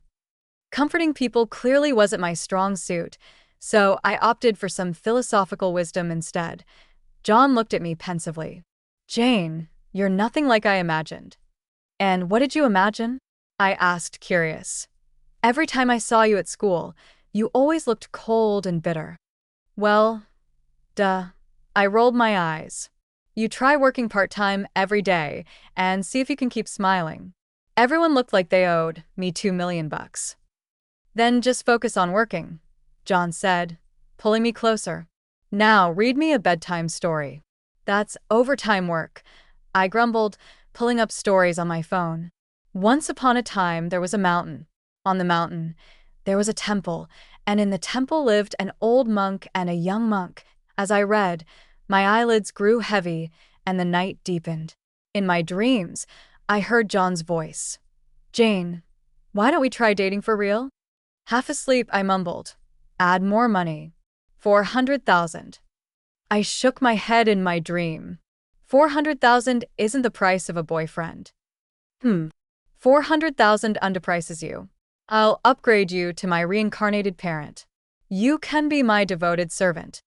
Comforting people clearly wasn't my strong suit, so I opted for some philosophical wisdom instead. John looked at me pensively. Jane, you're nothing like I imagined. And what did you imagine? I asked, curious. Every time I saw you at school, you always looked cold and bitter. Well, duh. I rolled my eyes. You try working part-time every day and see if you can keep smiling. Everyone looked like they owed me $2 million. Then just focus on working, John said, pulling me closer. Now read me a bedtime story. That's overtime work, I grumbled, pulling up stories on my phone. Once upon a time, there was a mountain. On the mountain, there was a temple, and in the temple lived an old monk and a young monk. As I read, my eyelids grew heavy and the night deepened. In my dreams, I heard John's voice. Jane, why don't we try dating for real? Half asleep, I mumbled. Add more money. 400,000. I shook my head in my dream. 400,000 isn't the price of a boyfriend. 400,000 underprices you. I'll upgrade you to my reincarnated parent. You can be my devoted servant.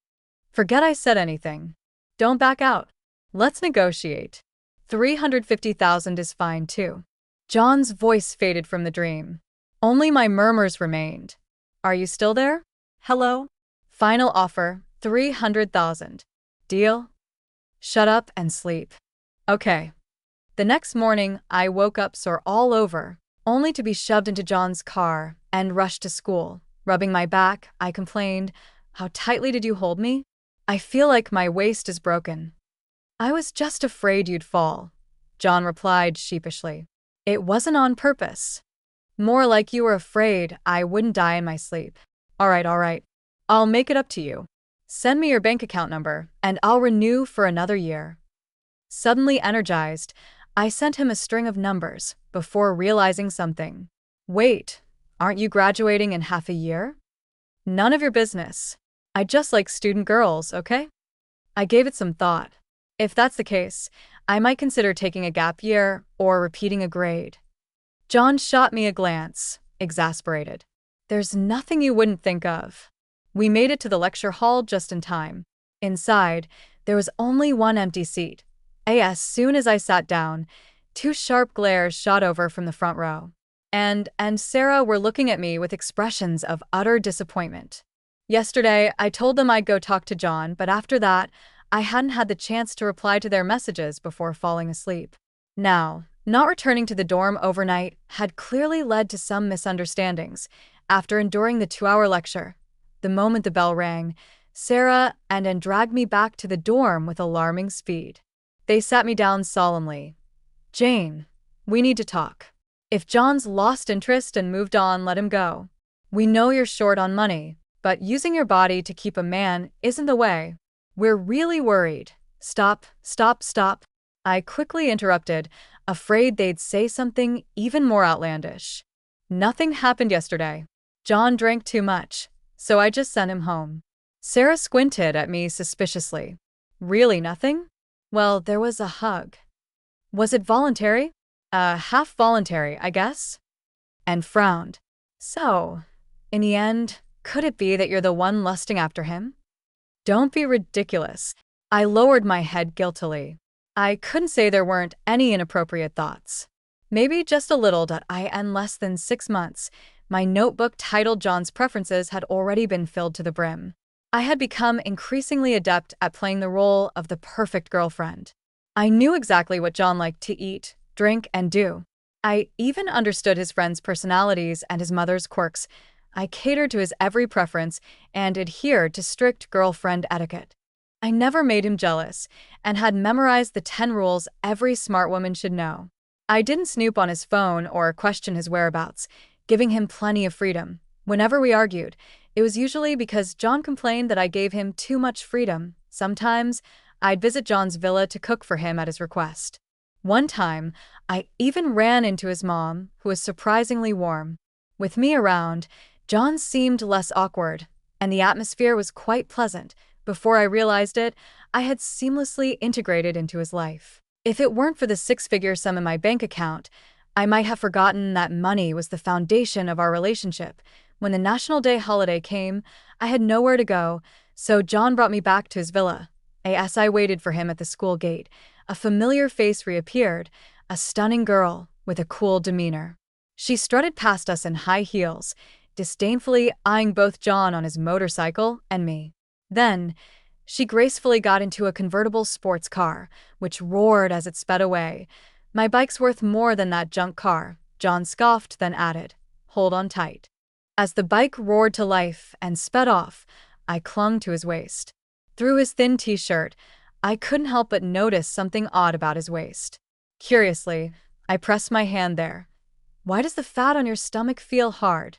Forget I said anything. Don't back out. Let's negotiate. 350,000 is fine too. John's voice faded from the dream. Only my murmurs remained. Are you still there? Hello? Final offer, 300,000. Deal? Shut up and sleep. Okay. The next morning, I woke up sore all over, only to be shoved into John's car and rushed to school. Rubbing my back, I complained, How tightly did you hold me? I feel like my waist is broken. I was just afraid you'd fall, John replied sheepishly. It wasn't on purpose. More like you were afraid I wouldn't die in my sleep. All right. I'll make it up to you. Send me your bank account number, and I'll renew for another year. Suddenly energized, I sent him a string of numbers before realizing something. Wait, aren't you graduating in half a year? None of your business. I just like student girls, okay? I gave it some thought. If that's the case, I might consider taking a gap year or repeating a grade. John shot me a glance, exasperated. There's nothing you wouldn't think of. We made it to the lecture hall just in time. Inside, there was only one empty seat. As soon as I sat down, two sharp glares shot over from the front row. And Sarah were looking at me with expressions of utter disappointment. Yesterday, I told them I'd go talk to John, but after that, I hadn't had the chance to reply to their messages before falling asleep. Now, not returning to the dorm overnight had clearly led to some misunderstandings. After enduring the 2-hour lecture, the moment the bell rang, Sarah and dragged me back to the dorm with alarming speed. They sat me down solemnly. Jane, we need to talk. If John's lost interest and moved on, let him go. We know you're short on money, but using your body to keep a man isn't the way. We're really worried. Stop. I quickly interrupted, afraid they'd say something even more outlandish. Nothing happened yesterday. John drank too much, so I just sent him home. Sarah squinted at me suspiciously. Really nothing? Well, there was a hug. Was it voluntary? Half voluntary, I guess. And frowned. So, in the end, could it be that you're the one lusting after him? Don't be ridiculous. I lowered my head guiltily. I couldn't say there weren't any inappropriate thoughts. Maybe just a little. In less than 6 months, my notebook titled John's Preferences had already been filled to the brim. I had become increasingly adept at playing the role of the perfect girlfriend. I knew exactly what John liked to eat, drink, and do. I even understood his friends' personalities and his mother's quirks. I catered to his every preference and adhered to strict girlfriend etiquette. I never made him jealous and had memorized the 10 rules every smart woman should know. I didn't snoop on his phone or question his whereabouts, giving him plenty of freedom. Whenever we argued, it was usually because John complained that I gave him too much freedom. Sometimes, I'd visit John's villa to cook for him at his request. One time, I even ran into his mom, who was surprisingly warm. With me around, John seemed less awkward, and the atmosphere was quite pleasant. Before I realized it, I had seamlessly integrated into his life. If it weren't for the 6-figure sum in my bank account, I might have forgotten that money was the foundation of our relationship. When the National Day holiday came, I had nowhere to go, so John brought me back to his villa. As I waited for him at the school gate, a familiar face reappeared, a stunning girl with a cool demeanor. She strutted past us in high heels, disdainfully eyeing both John on his motorcycle and me. Then, she gracefully got into a convertible sports car, which roared as it sped away. My bike's worth more than that junk car, John scoffed, then added, hold on tight. As the bike roared to life and sped off, I clung to his waist. Through his thin t-shirt, I couldn't help but notice something odd about his waist. Curiously, I pressed my hand there. Why does the fat on your stomach feel hard?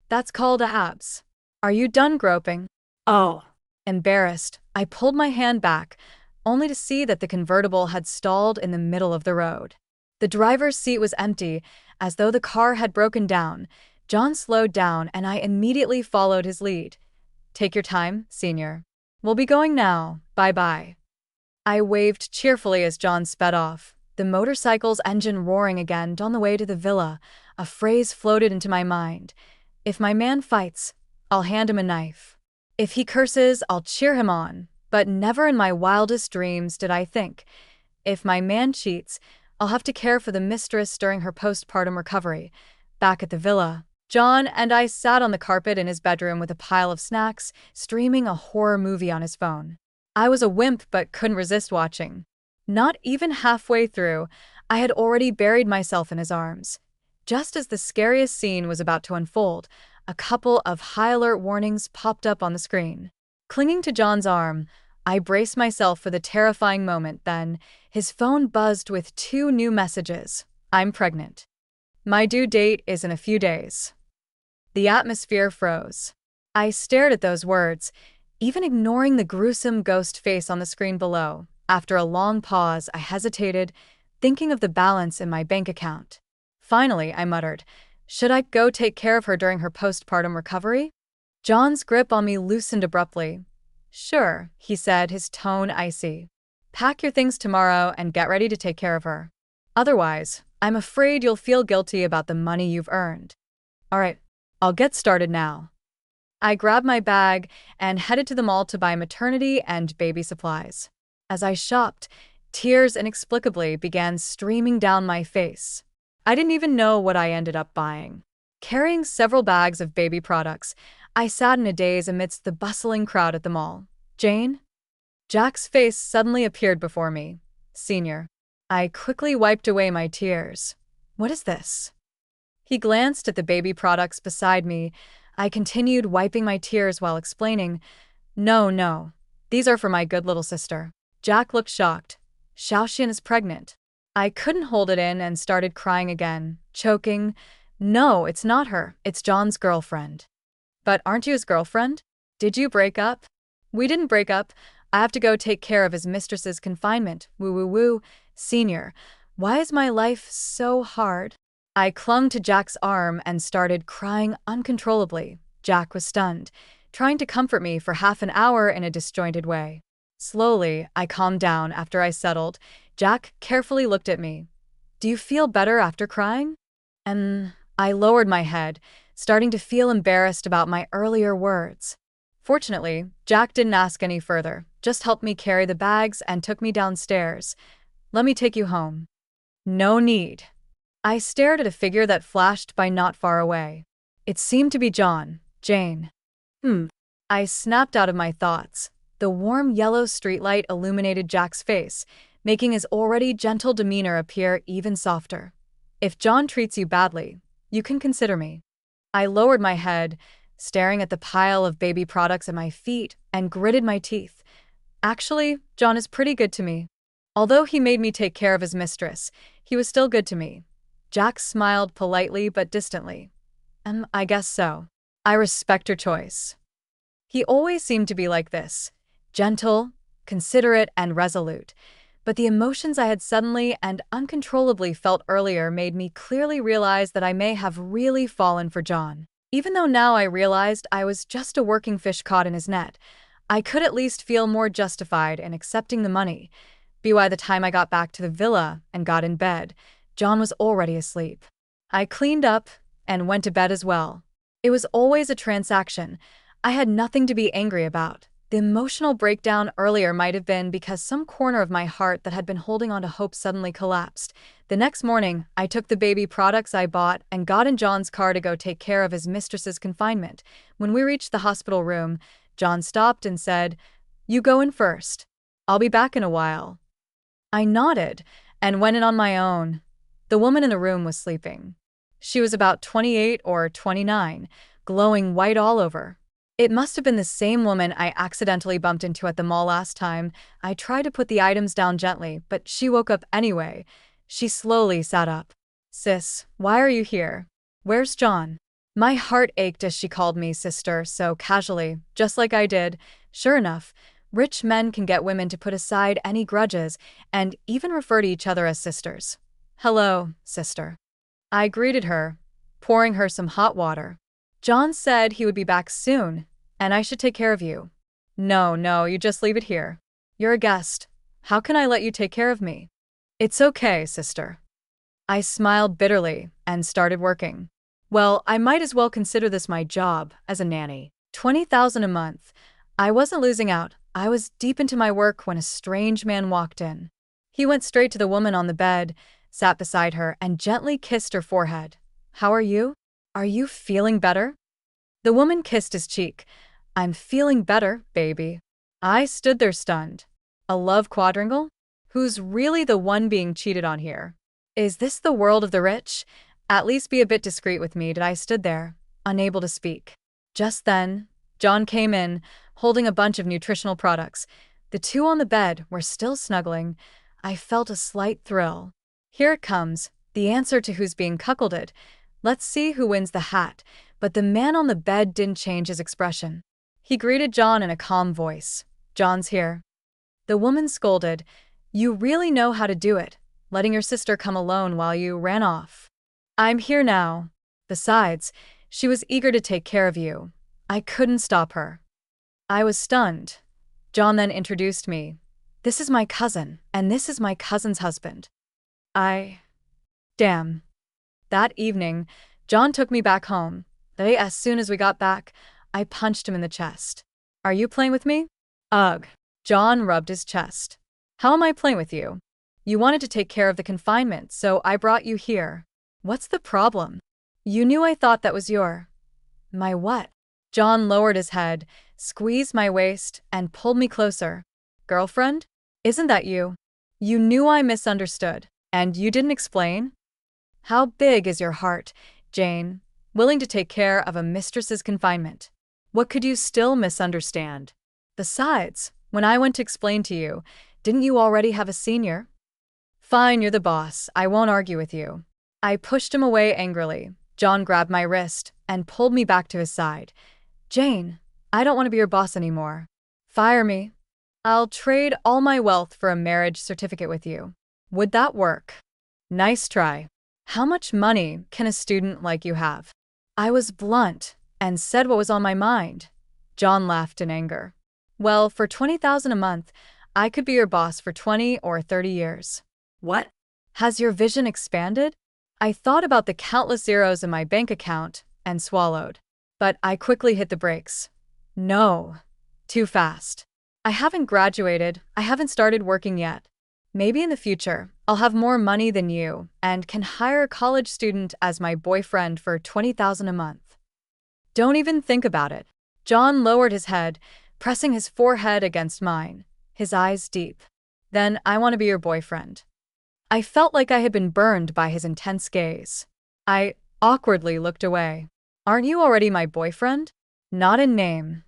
That's called abs. Are you done groping? Oh. Embarrassed, I pulled my hand back, only to see that the convertible had stalled in the middle of the road. The driver's seat was empty, as though the car had broken down. John slowed down, and I immediately followed his lead. Take your time, senior. We'll be going now. Bye-bye. I waved cheerfully as John sped off, the motorcycle's engine roaring again on the way to the villa. A phrase floated into my mind. If my man fights, I'll hand him a knife. If he curses, I'll cheer him on. But never in my wildest dreams did I think, if my man cheats, I'll have to care for the mistress during her postpartum recovery. Back at the villa, John and I sat on the carpet in his bedroom with a pile of snacks, streaming a horror movie on his phone. I was a wimp but couldn't resist watching. Not even halfway through, I had already buried myself in his arms. Just as the scariest scene was about to unfold, a couple of high-alert warnings popped up on the screen. Clinging to John's arm, I braced myself for the terrifying moment. Then, his phone buzzed with 2 new messages. I'm pregnant. My due date is in a few days. The atmosphere froze. I stared at those words, even ignoring the gruesome ghost face on the screen below. After a long pause, I hesitated, thinking of the balance in my bank account. Finally, I muttered, should I go take care of her during her postpartum recovery? John's grip on me loosened abruptly. Sure, he said, his tone icy. Pack your things tomorrow and get ready to take care of her. Otherwise, I'm afraid you'll feel guilty about the money you've earned. All right, I'll get started now. I grabbed my bag and headed to the mall to buy maternity and baby supplies. As I shopped, tears inexplicably began streaming down my face. I didn't even know what I ended up buying. Carrying several bags of baby products, I sat in a daze amidst the bustling crowd at the mall. Jane? Jack's face suddenly appeared before me. Senior. I quickly wiped away my tears. What is this? He glanced at the baby products beside me. I continued wiping my tears while explaining, No, these are for my good little sister. Jack looked shocked. Xiaoxian is pregnant. I couldn't hold it in and started crying again, choking. No, it's not her. It's John's girlfriend. But aren't you his girlfriend? Did you break up? We didn't break up. I have to go take care of his mistress's confinement. Woo. Senior, why is my life so hard? I clung to Jack's arm and started crying uncontrollably. Jack was stunned, trying to comfort me for half an hour in a disjointed way. Slowly, I calmed down after I settled. Jack carefully looked at me. Do you feel better after crying? And I lowered my head, starting to feel embarrassed about my earlier words. Fortunately, Jack didn't ask any further, just helped me carry the bags and took me downstairs. Let me take you home. No need. I stared at a figure that flashed by not far away. It seemed to be John. Jane. I snapped out of my thoughts. The warm yellow streetlight illuminated Jack's face, making his already gentle demeanor appear even softer. If John treats you badly, you can consider me. I lowered my head, staring at the pile of baby products at my feet, and gritted my teeth. Actually, John is pretty good to me. Although he made me take care of his mistress, he was still good to me. Jack smiled politely but distantly. I guess so. I respect your choice. He always seemed to be like this, gentle, considerate, and resolute. But the emotions I had suddenly and uncontrollably felt earlier made me clearly realize that I may have really fallen for John. Even though now I realized I was just a working fish caught in his net, I could at least feel more justified in accepting the money. By the time I got back to the villa and got in bed, John was already asleep. I cleaned up and went to bed as well. It was always a transaction. I had nothing to be angry about. The emotional breakdown earlier might have been because some corner of my heart that had been holding on to hope suddenly collapsed. The next morning, I took the baby products I bought and got in John's car to go take care of his mistress's confinement. When we reached the hospital room, John stopped and said, "You go in first. I'll be back in a while." I nodded and went in on my own. The woman in the room was sleeping. She was about 28 or 29, glowing white all over. It must have been the same woman I accidentally bumped into at the mall last time. I tried to put the items down gently, but she woke up anyway. She slowly sat up. "Sis, why are you here? Where's John?" My heart ached as she called me sister so casually, just like I did. Sure enough, rich men can get women to put aside any grudges and even refer to each other as sisters. "Hello, sister." I greeted her, pouring her some hot water. "John said he would be back soon, and I should take care of you." No, you just leave it here. You're a guest. How can I let you take care of me?" "It's okay, sister." I smiled bitterly and started working. Well, I might as well consider this my job as a nanny. 20,000 a month. I wasn't losing out. I was deep into my work when a strange man walked in. He went straight to the woman on the bed, sat beside her, and gently kissed her forehead. "How are you? Are you feeling better?" The woman kissed his cheek. "I'm feeling better, baby." I stood there stunned. A love quadrangle? Who's really the one being cheated on here? Is this the world of the rich? At least be a bit discreet with me. I stood there, unable to speak. Just then, John came in, holding a bunch of nutritional products. The two on the bed were still snuggling. I felt a slight thrill. "Here it comes," The answer to who's being cuckolded. Let's see who wins the hat. But the man on the bed didn't change his expression. He greeted John in a calm voice. John's here. The woman scolded. You really know how to do it, letting your sister come alone while you ran off. I'm here now. Besides, she was eager to take care of you. I couldn't stop her. I was stunned. John then introduced me. This is my cousin, and this is my cousin's husband. Damn. That evening, John took me back home. As soon as we got back, I punched him in the chest. Are you playing with me? Ugh. John rubbed his chest. How am I playing with you? You wanted to take care of the confinement, so I brought you here. What's the problem? You knew I thought that was my what? John lowered his head, squeezed my waist, and pulled me closer. Girlfriend? Isn't that you? You knew I misunderstood, and you didn't explain? How big is your heart, Jane, willing to take care of a mistress's confinement? What could you still misunderstand? Besides, when I went to explain to you, didn't you already have a senior? Fine, you're the boss. I won't argue with you. I pushed him away angrily. John grabbed my wrist and pulled me back to his side. Jane, I don't want to be your boss anymore. Fire me. I'll trade all my wealth for a marriage certificate with you. Would that work? Nice try. How much money can a student like you have? I was blunt and said what was on my mind. John laughed in anger. Well, for $20,000 a month, I could be your boss for 20 or 30 years. What? Has your vision expanded? I thought about the countless zeros in my bank account and swallowed. But I quickly hit the brakes. No. Too fast. I haven't graduated. I haven't started working yet. Maybe in the future, I'll have more money than you and can hire a college student as my boyfriend for $20,000 a month. Don't even think about it. John lowered his head, pressing his forehead against mine, his eyes deep. Then I want to be your boyfriend. I felt like I had been burned by his intense gaze. I awkwardly looked away. Aren't you already my boyfriend? Not in name.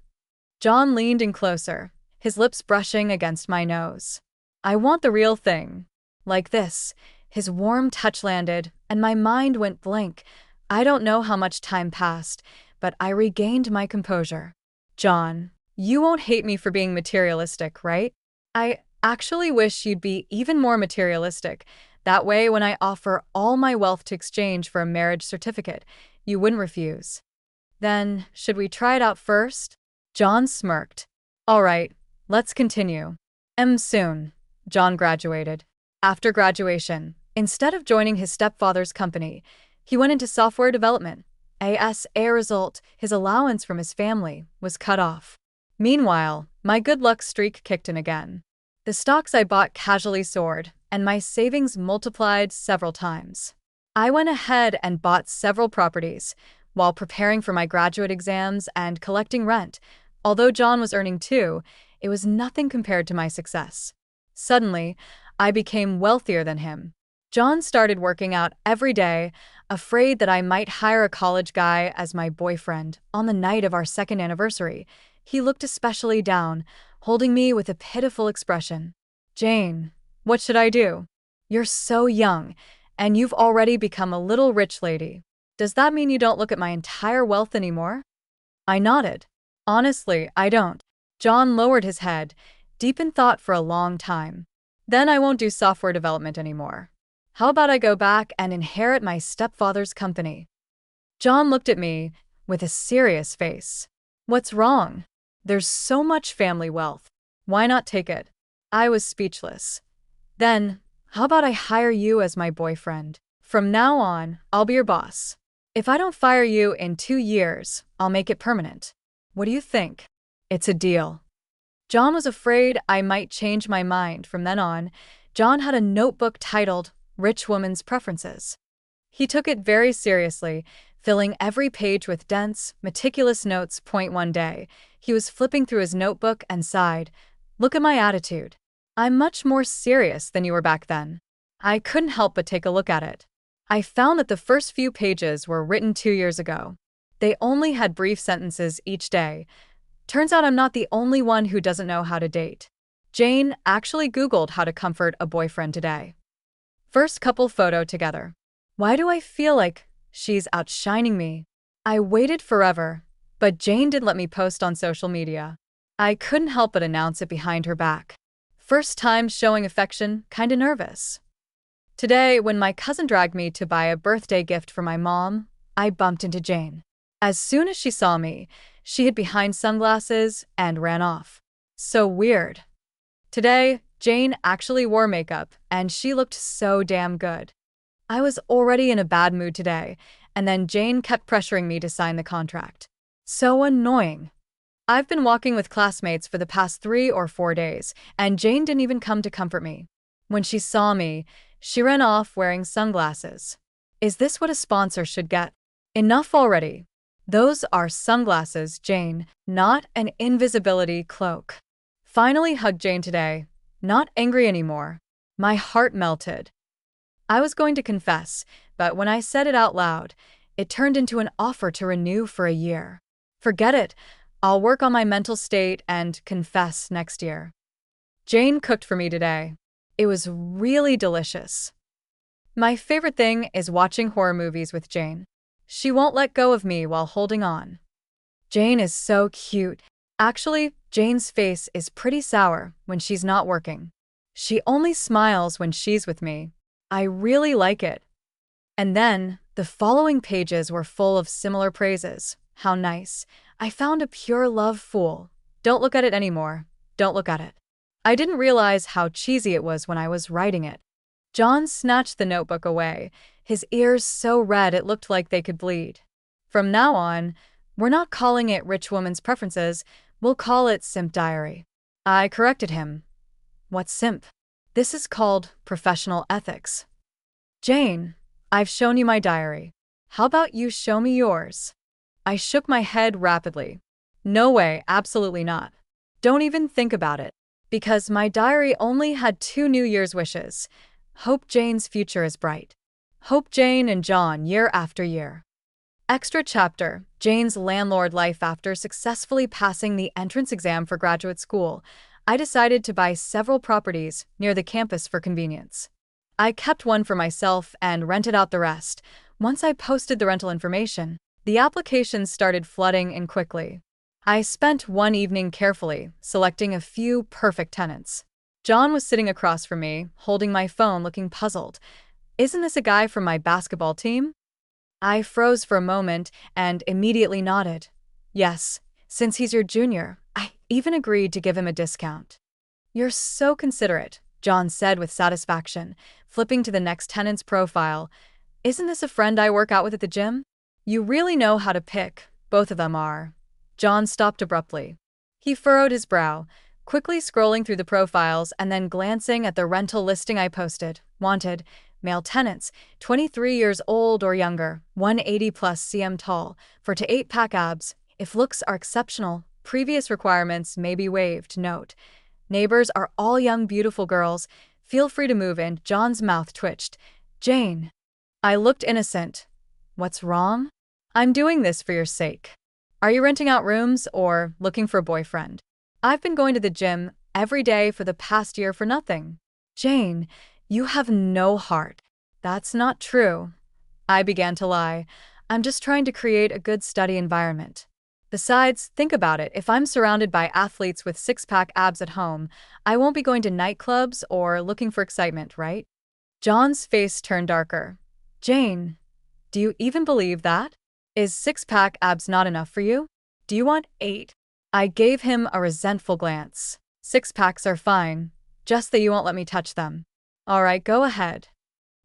John leaned in closer, his lips brushing against my nose. I want the real thing. Like this. His warm touch landed, and my mind went blank. I don't know how much time passed, but I regained my composure. John, you won't hate me for being materialistic, right? I actually wish you'd be even more materialistic. That way, when I offer all my wealth to exchange for a marriage certificate, you wouldn't refuse. Then, should we try it out first? John smirked. All right, let's continue. Soon. John graduated. After graduation, instead of joining his stepfather's company, he went into software development. As a result, his allowance from his family was cut off. Meanwhile, my good luck streak kicked in again. The stocks I bought casually soared, and my savings multiplied several times. I went ahead and bought several properties, while preparing for my graduate exams and collecting rent. Although John was earning too, it was nothing compared to my success. Suddenly, I became wealthier than him. John started working out every day, afraid that I might hire a college guy as my boyfriend. On the night of our second anniversary, he looked especially down, holding me with a pitiful expression. Jane, what should I do? You're so young, and you've already become a little rich lady. Does that mean you don't look at my entire wealth anymore? I nodded. Honestly, I don't. John lowered his head, deep in thought for a long time. Then I won't do software development anymore. How about I go back and inherit my stepfather's company? John looked at me with a serious face. What's wrong? There's so much family wealth. Why not take it? I was speechless. Then, how about I hire you as my boyfriend? From now on, I'll be your boss. If I don't fire you in 2 years, I'll make it permanent. What do you think? It's a deal. John was afraid I might change my mind. From then on, John had a notebook titled Rich Woman's Preferences. He took it very seriously, filling every page with dense, meticulous notes. One day, he was flipping through his notebook and sighed, "Look at my attitude. I'm much more serious than you were back then." I couldn't help but take a look at it. I found that the first few pages were written 2 years ago. They only had brief sentences each day. Turns out I'm not the only one who doesn't know how to date. Jane actually Googled how to comfort a boyfriend today. First couple photo together. Why do I feel like she's outshining me? I waited forever, but Jane didn't let me post on social media. I couldn't help but announce it behind her back. First time showing affection, kinda nervous. Today, when my cousin dragged me to buy a birthday gift for my mom, I bumped into Jane. As soon as she saw me, she hid behind sunglasses and ran off. So weird. Today, Jane actually wore makeup, and she looked so damn good. I was already in a bad mood today, and then Jane kept pressuring me to sign the contract. So annoying. I've been walking with classmates for the past 3 or 4 days, and Jane didn't even come to comfort me. When she saw me, she ran off wearing sunglasses. Is this what a sponsor should get? Enough already. Those are sunglasses, Jane, not an invisibility cloak. Finally hugged Jane today, not angry anymore. My heart melted. I was going to confess, but when I said it out loud, it turned into an offer to renew for a year. Forget it. I'll work on my mental state and confess next year. Jane cooked for me today. It was really delicious. My favorite thing is watching horror movies with Jane. She won't let go of me while holding on. Jane is so cute. Actually, Jane's face is pretty sour when she's not working. She only smiles when she's with me. I really like it. And then, the following pages were full of similar praises. How nice. I found a pure love fool. Don't look at it anymore. Don't look at it. I didn't realize how cheesy it was when I was writing it. John snatched the notebook away, his ears so red it looked like they could bleed. From now on, we're not calling it Rich Woman's Preferences, we'll call it Simp Diary. I corrected him. What's simp? This is called professional ethics. Jane, I've shown you my diary. How about you show me yours? I shook my head rapidly. No way, absolutely not. Don't even think about it. Because my diary only had 2 New Year's wishes. Hope Jane's future is bright. Hope Jane and John year after year. Extra chapter, Jane's landlord life. After successfully passing the entrance exam for graduate school, I decided to buy several properties near the campus for convenience. I kept one for myself and rented out the rest. Once I posted the rental information, the applications started flooding in quickly. I spent one evening carefully, selecting a few perfect tenants. John was sitting across from me, holding my phone, looking puzzled. Isn't this a guy from my basketball team? I froze for a moment and immediately nodded. Yes, since he's your junior, I even agreed to give him a discount. You're so considerate, John said with satisfaction, flipping to the next tenant's profile. Isn't this a friend I work out with at the gym? You really know how to pick, both of them are. John stopped abruptly. He furrowed his brow, quickly scrolling through the profiles and then glancing at the rental listing I posted. Wanted, male tenants, 23 years old or younger, 180 plus cm tall, 4 to 8 pack abs. If looks are exceptional, previous requirements may be waived. Note: neighbors are all young, beautiful girls. Feel free to move in. John's mouth twitched. Jane. I looked innocent. What's wrong? I'm doing this for your sake. Are you renting out rooms or looking for a boyfriend? I've been going to the gym every day for the past year for nothing. Jane, you have no heart. That's not true. I began to lie. I'm just trying to create a good study environment. Besides, think about it. If I'm surrounded by athletes with six-pack abs at home, I won't be going to nightclubs or looking for excitement, right? John's face turned darker. Jane, do you even believe that? Is six-pack abs not enough for you? Do you want 8? I gave him a resentful glance. 6-packs are fine, just that you won't let me touch them. All right, go ahead.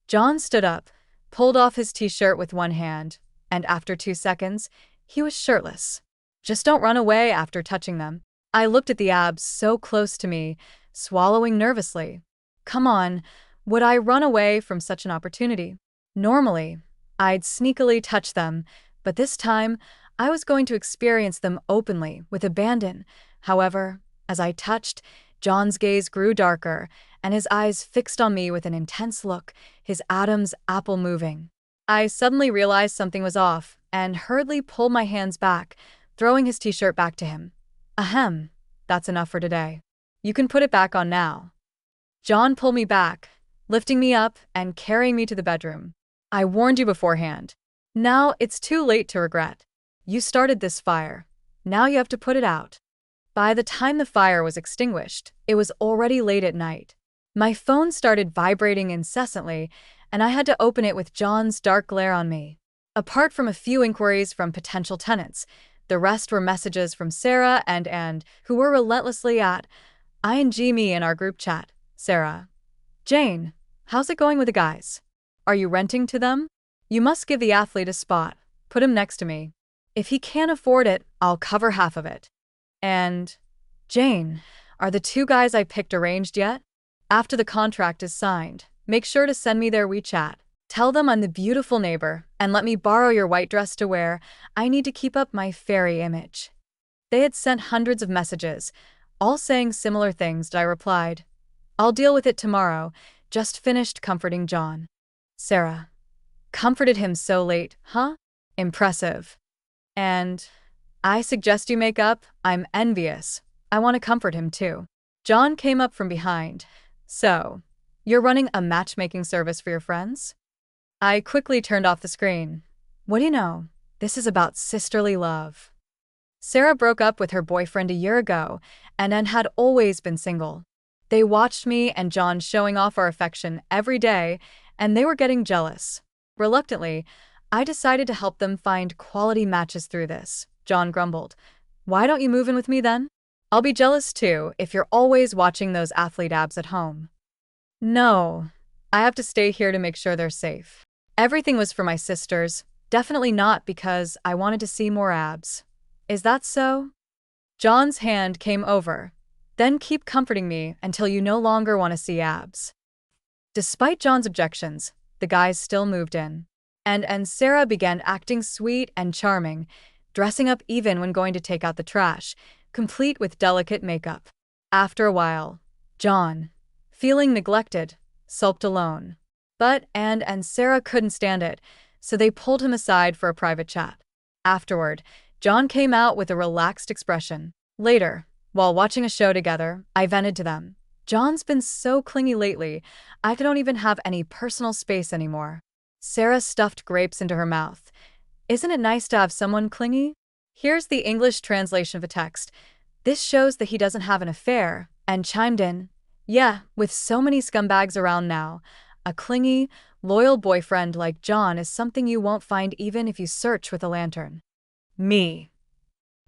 John stood up, pulled off his t-shirt with one hand, and after 2 seconds, he was shirtless. Just don't run away after touching them. I looked at the abs so close to me, swallowing nervously. Come on, would I run away from such an opportunity? Normally, I'd sneakily touch them, but this time, I was going to experience them openly, with abandon. However, as I touched, John's gaze grew darker, and his eyes fixed on me with an intense look, his Adam's apple moving. I suddenly realized something was off, and hurriedly pulled my hands back, throwing his t-shirt back to him. Ahem, that's enough for today. You can put it back on now. John pulled me back, lifting me up and carrying me to the bedroom. I warned you beforehand. Now it's too late to regret. You started this fire. Now you have to put it out. By the time the fire was extinguished, it was already late at night. My phone started vibrating incessantly, and I had to open it with John's dark glare on me. Apart from a few inquiries from potential tenants, the rest were messages from Sarah and Anne, who were relentlessly at ING me in our group chat. Sarah. Jane, how's it going with the guys? Are you renting to them? You must give the athlete a spot. Put him next to me. If he can't afford it, I'll cover half of it. And, Jane, are the two guys I picked arranged yet? After the contract is signed, make sure to send me their WeChat. Tell them I'm the beautiful neighbor, and let me borrow your white dress to wear. I need to keep up my fairy image. They had sent hundreds of messages, all saying similar things. I replied, I'll deal with it tomorrow. Just finished comforting John. Sarah. Comforted him so late, huh? Impressive. And I suggest you make up. I'm envious. I want to comfort him too. John came up from behind. So, you're running a matchmaking service for your friends? I quickly turned off the screen. What do you know? This is about sisterly love. Sarah broke up with her boyfriend a year ago, and Anne had always been single. They watched me and John showing off our affection every day, and they were getting jealous. Reluctantly, I decided to help them find quality matches through this. John grumbled. Why don't you move in with me then? I'll be jealous too if you're always watching those athlete abs at home. No, I have to stay here to make sure they're safe. Everything was for my sisters, definitely not because I wanted to see more abs. Is that so? John's hand came over. Then keep comforting me until you no longer want to see abs. Despite John's objections, the guys still moved in. And Sarah began acting sweet and charming, dressing up even when going to take out the trash, complete with delicate makeup. After a while, John, feeling neglected, sulked alone. But Anne and Sarah couldn't stand it, so they pulled him aside for a private chat. Afterward, John came out with a relaxed expression. Later, while watching a show together, I vented to them. John's been so clingy lately, I don't even have any personal space anymore. Sarah stuffed grapes into her mouth. Isn't it nice to have someone clingy? Here's the English translation of a text. This shows that he doesn't have an affair, and chimed in. Yeah, with so many scumbags around now, a clingy, loyal boyfriend like John is something you won't find even if you search with a lantern. Me.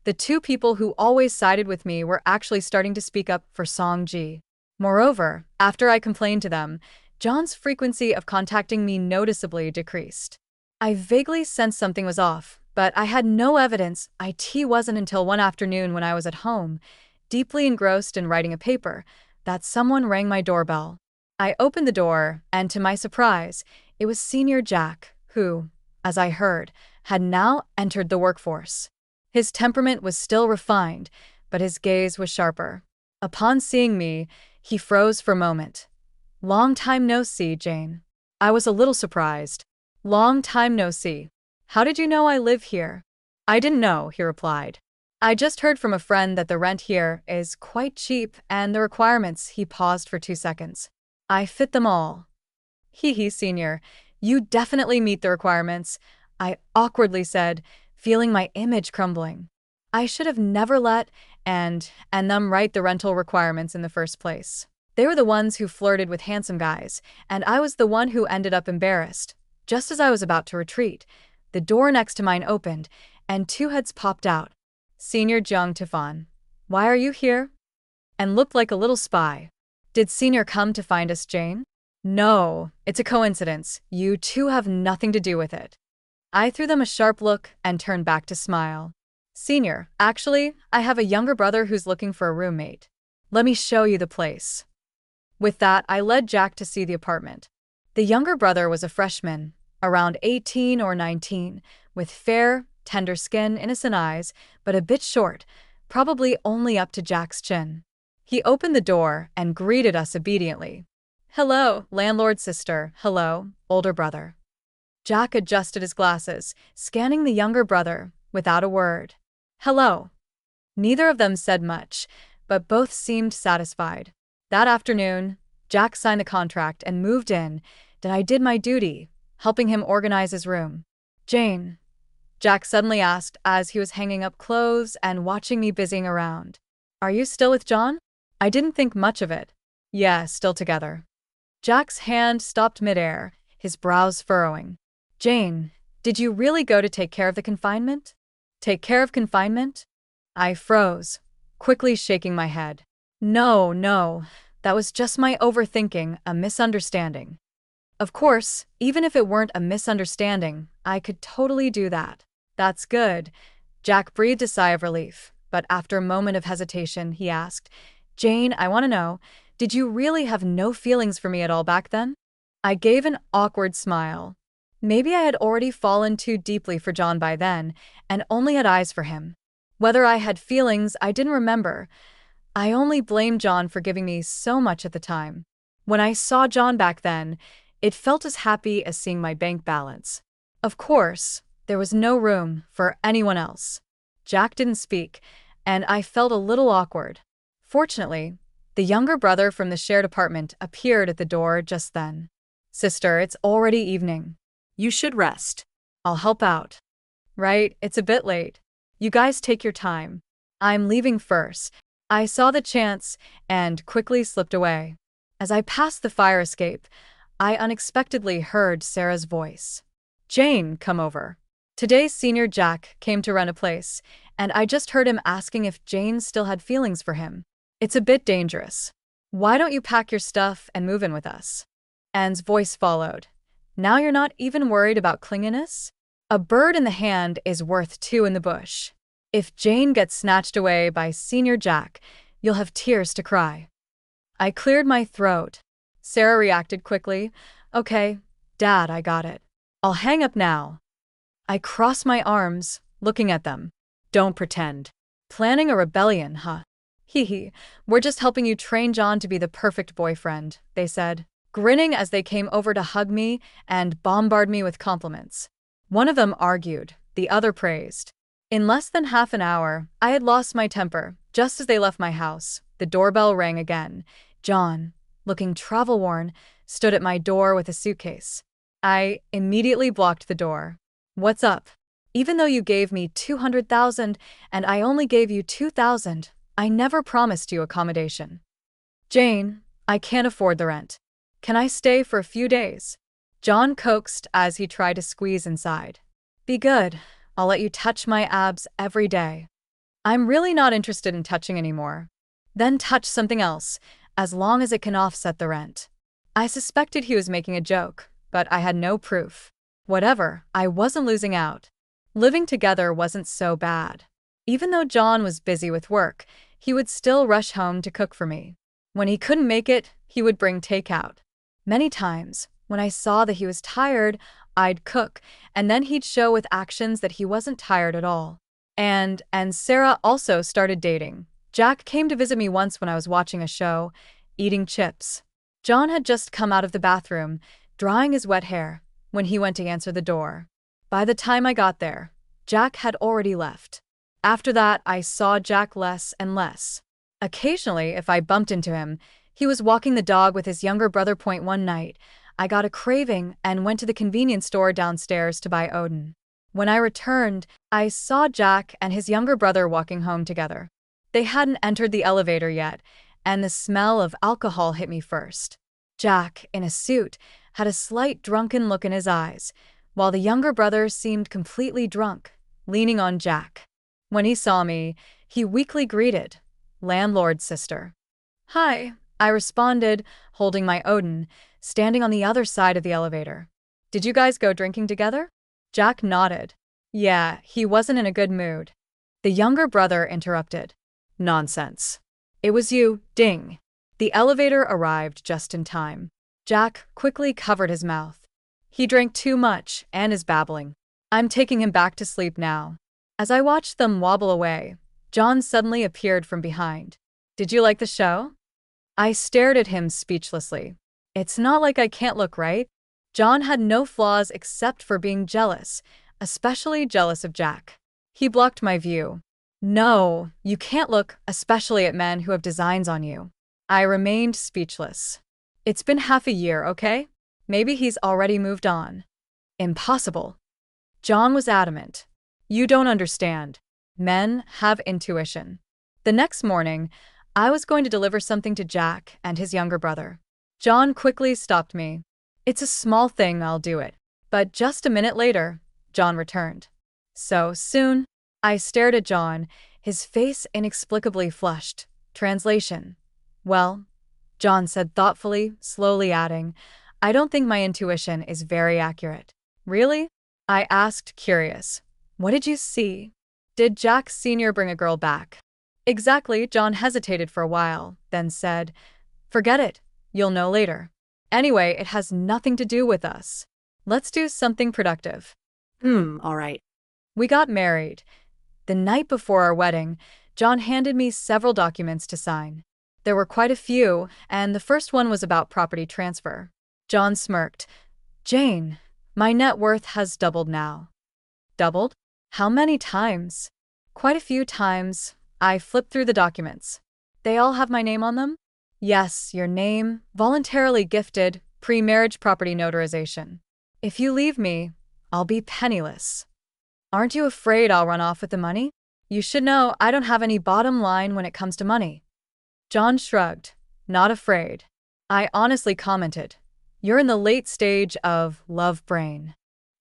The two people who always sided with me were actually starting to speak up for Song Ji. Moreover, after I complained to them, John's frequency of contacting me noticeably decreased. I vaguely sensed something was off, but I had no evidence. It wasn't until one afternoon when I was at home, deeply engrossed in writing a paper, that someone rang my doorbell. I opened the door, and to my surprise, it was Senior Jack, who, as I heard, had now entered the workforce. His temperament was still refined, but his gaze was sharper. Upon seeing me, he froze for a moment. Long time no see, Jane. I was a little surprised. Long time no see. How did you know I live here? I didn't know, he replied. I just heard from a friend that the rent here is quite cheap and the requirements. He paused for 2 seconds. I fit them all. Hee, Senior, you definitely meet the requirements, I awkwardly said, feeling my image crumbling. I should have never let and them write the rental requirements in the first place. They were the ones who flirted with handsome guys, and I was the one who ended up embarrassed. Just as I was about to retreat, the door next to mine opened, and 2 heads popped out. Senior Jung Tifan. Why are you here? And looked like a little spy. Did Senior come to find us, Jane? No, it's a coincidence. You two have nothing to do with it. I threw them a sharp look and turned back to smile. Senior, actually, I have a younger brother who's looking for a roommate. Let me show you the place. With that, I led Jack to see the apartment. The younger brother was a freshman, around 18 or 19, with fair, tender skin, innocent eyes, but a bit short, probably only up to Jack's chin. He opened the door and greeted us obediently. Hello, landlord's sister. Hello, older brother. Jack adjusted his glasses, scanning the younger brother, without a word. Hello. Neither of them said much, but both seemed satisfied. That afternoon, Jack signed the contract and moved in, and I did my duty, helping him organize his room. Jane, Jack suddenly asked as he was hanging up clothes and watching me busying around. Are you still with John? I didn't think much of it. Yeah, still together. Jack's hand stopped midair, his brows furrowing. Jane, did you really go to take care of the confinement? Take care of confinement? I froze, quickly shaking my head. No, that was just my overthinking, a misunderstanding. Of course, even if it weren't a misunderstanding, I could totally do that. That's good. Jack breathed a sigh of relief, but after a moment of hesitation, he asked, Jane, I want to know, did you really have no feelings for me at all back then? I gave an awkward smile. Maybe I had already fallen too deeply for John by then, and only had eyes for him. Whether I had feelings, I didn't remember. I only blamed John for giving me so much at the time. When I saw John back then, it felt as happy as seeing my bank balance. Of course, there was no room for anyone else. Jack didn't speak, and I felt a little awkward. Fortunately, the younger brother from the shared apartment appeared at the door just then. Sister, it's already evening. You should rest. I'll help out. Right, it's a bit late. You guys take your time. I'm leaving first. I saw the chance and quickly slipped away. As I passed the fire escape, I unexpectedly heard Sarah's voice. Jane, come over. Today, Senior Jack came to rent a place, and I just heard him asking if Jane still had feelings for him. It's a bit dangerous. Why don't you pack your stuff and move in with us? Anne's voice followed. Now you're not even worried about clinginess? A bird in the hand is worth two in the bush. If Jane gets snatched away by Senior Jack, you'll have tears to cry. I cleared my throat. Sarah reacted quickly. Okay, Dad, I got it. I'll hang up now. I crossed my arms, looking at them. Don't pretend. Planning a rebellion, huh? Hee, we're just helping you train John to be the perfect boyfriend, they said, grinning as they came over to hug me and bombard me with compliments. One of them argued, the other praised. In less than half an hour, I had lost my temper. Just as they left my house, the doorbell rang again. John, looking travel-worn, stood at my door with a suitcase. I immediately blocked the door. What's up? Even though you gave me $200,000 and I only gave you $2,000, I never promised you accommodation. Jane, I can't afford the rent. Can I stay for a few days? John coaxed as he tried to squeeze inside. Be good. I'll let you touch my abs every day. I'm really not interested in touching anymore. Then touch something else, as long as it can offset the rent. I suspected he was making a joke, but I had no proof. Whatever, I wasn't losing out. Living together wasn't so bad. Even though John was busy with work, he would still rush home to cook for me. When he couldn't make it, he would bring takeout. Many times, when I saw that he was tired, I'd cook, and then he'd show with actions that he wasn't tired at all. And Sarah also started dating. Jack came to visit me once when I was watching a show, eating chips. John had just come out of the bathroom, drying his wet hair, when he went to answer the door. By the time I got there, Jack had already left. After that, I saw Jack less and less. Occasionally, if I bumped into him, he was walking the dog with his younger brother. One night, I got a craving and went to the convenience store downstairs to buy Odin. When I returned, I saw Jack and his younger brother walking home together. They hadn't entered the elevator yet, and the smell of alcohol hit me first. Jack, in a suit, had a slight drunken look in his eyes, while the younger brother seemed completely drunk, leaning on Jack. When he saw me, he weakly greeted, "Landlord's sister." "Hi," I responded, holding my Odin, standing on the other side of the elevator. "Did you guys go drinking together?" Jack nodded. Yeah, he wasn't in a good mood. The younger brother interrupted. "Nonsense. It was you, ding." The elevator arrived just in time. Jack quickly covered his mouth. He drank too much and is babbling. I'm taking him back to sleep now. As I watched them wobble away, John suddenly appeared from behind. "Did you like the show?" I stared at him speechlessly. It's not like I can't look, right? John had no flaws except for being jealous, especially jealous of Jack. He blocked my view. "No, you can't look, especially at men who have designs on you." I remained speechless. It's been half a year, okay? Maybe he's already moved on. Impossible. John was adamant. You don't understand. Men have intuition. The next morning, I was going to deliver something to Jack and his younger brother. John quickly stopped me. It's a small thing, I'll do it. But just a minute later, John returned. So soon? I stared at John, his face inexplicably flushed. Translation. Well, John said thoughtfully, slowly adding, I don't think my intuition is very accurate. Really? I asked, curious. What did you see? Did Jack Sr. bring a girl back? Exactly. John hesitated for a while, then said, Forget it. You'll know later. Anyway, it has nothing to do with us. Let's do something productive. All right. We got married. The night before our wedding, John handed me several documents to sign. There were quite a few, and the first one was about property transfer. John smirked. Jane, my net worth has doubled now. Doubled? How many times? Quite a few times. I flipped through the documents. They all have my name on them? Yes, your name, voluntarily gifted, pre-marriage property notarization. If you leave me, I'll be penniless. Aren't you afraid I'll run off with the money? You should know I don't have any bottom line when it comes to money. John shrugged. Not afraid. I honestly commented. You're in the late stage of love brain.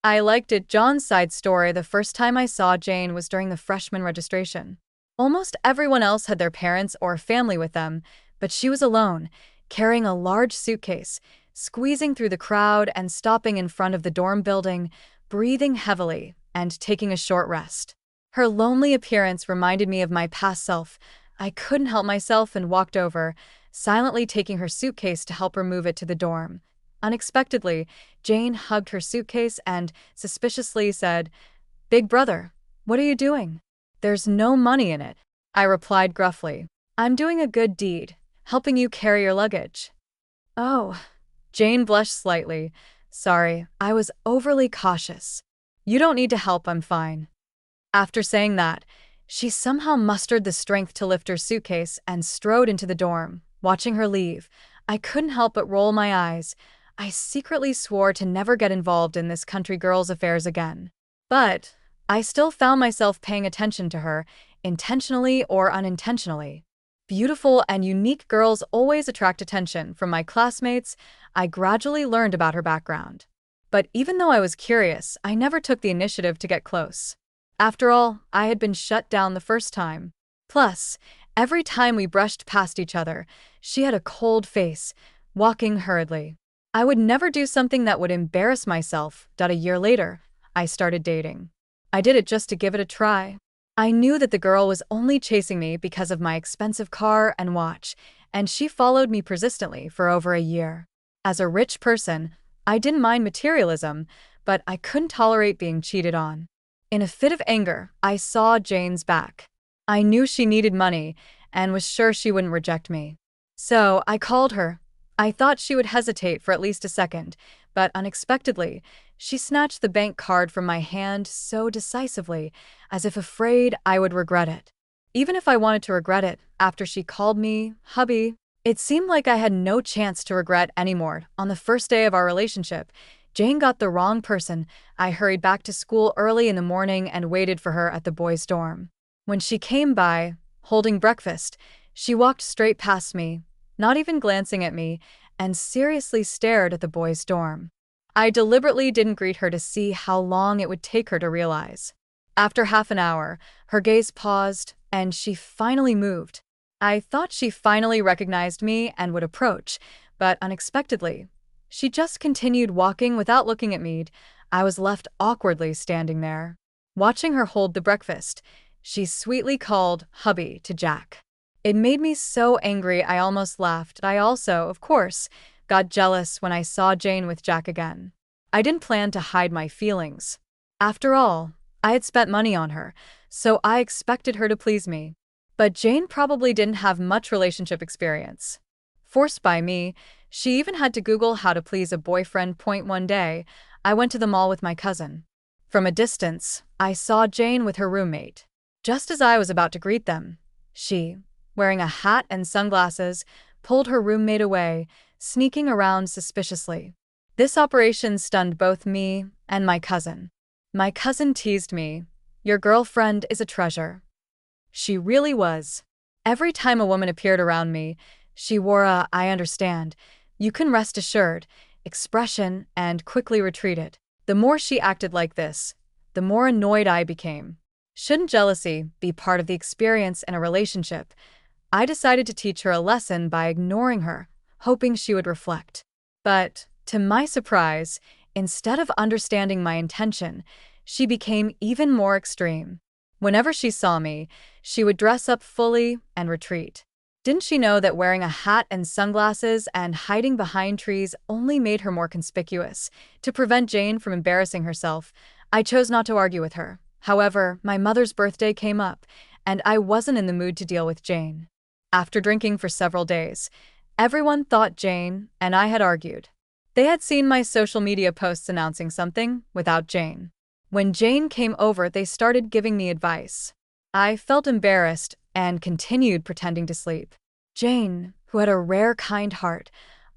I liked it. John's side story: the first time I saw Jane was during the freshman registration. Almost everyone else had their parents or family with them, but she was alone, carrying a large suitcase, squeezing through the crowd and stopping in front of the dorm building, breathing heavily and taking a short rest. Her lonely appearance reminded me of my past self. I couldn't help myself and walked over, silently taking her suitcase to help her move it to the dorm. Unexpectedly, Jane hugged her suitcase and suspiciously said, Big brother, what are you doing? There's no money in it. I replied gruffly, I'm doing a good deed, helping you carry your luggage. Oh. Jane blushed slightly. Sorry, I was overly cautious. You don't need to help, I'm fine. After saying that, she somehow mustered the strength to lift her suitcase and strode into the dorm. Watching her leave, I couldn't help but roll my eyes. I secretly swore to never get involved in this country girl's affairs again. But I still found myself paying attention to her, intentionally or unintentionally. Beautiful and unique girls always attract attention from my classmates. I gradually learned about her background. But even though I was curious, I never took the initiative to get close. After all, I had been shut down the first time. Plus, every time we brushed past each other, she had a cold face, walking hurriedly. I would never do something that would embarrass myself. A year later, I started dating. I did it just to give it a try. I knew that the girl was only chasing me because of my expensive car and watch, and she followed me persistently for over a year. As a rich person, I didn't mind materialism, but I couldn't tolerate being cheated on. In a fit of anger, I saw Jane's back. I knew she needed money and was sure she wouldn't reject me. So I called her. I thought she would hesitate for at least a second, but unexpectedly, she snatched the bank card from my hand so decisively, as if afraid I would regret it. Even if I wanted to regret it, after she called me hubby, it seemed like I had no chance to regret anymore. On the first day of our relationship, Jane got the wrong person. I hurried back to school early in the morning and waited for her at the boys' dorm. When she came by, holding breakfast, she walked straight past me, not even glancing at me, and seriously stared at the boys' dorm. I deliberately didn't greet her to see how long it would take her to realize. After half an hour, her gaze paused, and she finally moved. I thought she finally recognized me and would approach, but unexpectedly, she just continued walking without looking at me. I was left awkwardly standing there. Watching her hold the breakfast, she sweetly called hubby to Jack. It made me so angry I almost laughed. I also, of course, got jealous when I saw Jane with Jack again. I didn't plan to hide my feelings. After all, I had spent money on her, so I expected her to please me. But Jane probably didn't have much relationship experience. Forced by me, she even had to Google how to please a boyfriend. One day, I went to the mall with my cousin. From a distance, I saw Jane with her roommate. Just as I was about to greet them, she, wearing a hat and sunglasses, pulled her roommate away, sneaking around suspiciously. This operation stunned both me and my cousin. My cousin teased me, "Your girlfriend is a treasure." She really was. Every time a woman appeared around me, she wore a "I understand, you can rest assured" expression and quickly retreated. The more she acted like this, the more annoyed I became. Shouldn't jealousy be part of the experience in a relationship? I decided to teach her a lesson by ignoring her, hoping she would reflect. But, to my surprise, instead of understanding my intention, she became even more extreme. Whenever she saw me, she would dress up fully and retreat. Didn't she know that wearing a hat and sunglasses and hiding behind trees only made her more conspicuous? To prevent Jane from embarrassing herself, I chose not to argue with her. However, my mother's birthday came up, and I wasn't in the mood to deal with Jane. After drinking for several days, everyone thought Jane and I had argued. They had seen my social media posts announcing something without Jane. When Jane came over, they started giving me advice. I felt embarrassed and continued pretending to sleep. Jane, who had a rare kind heart,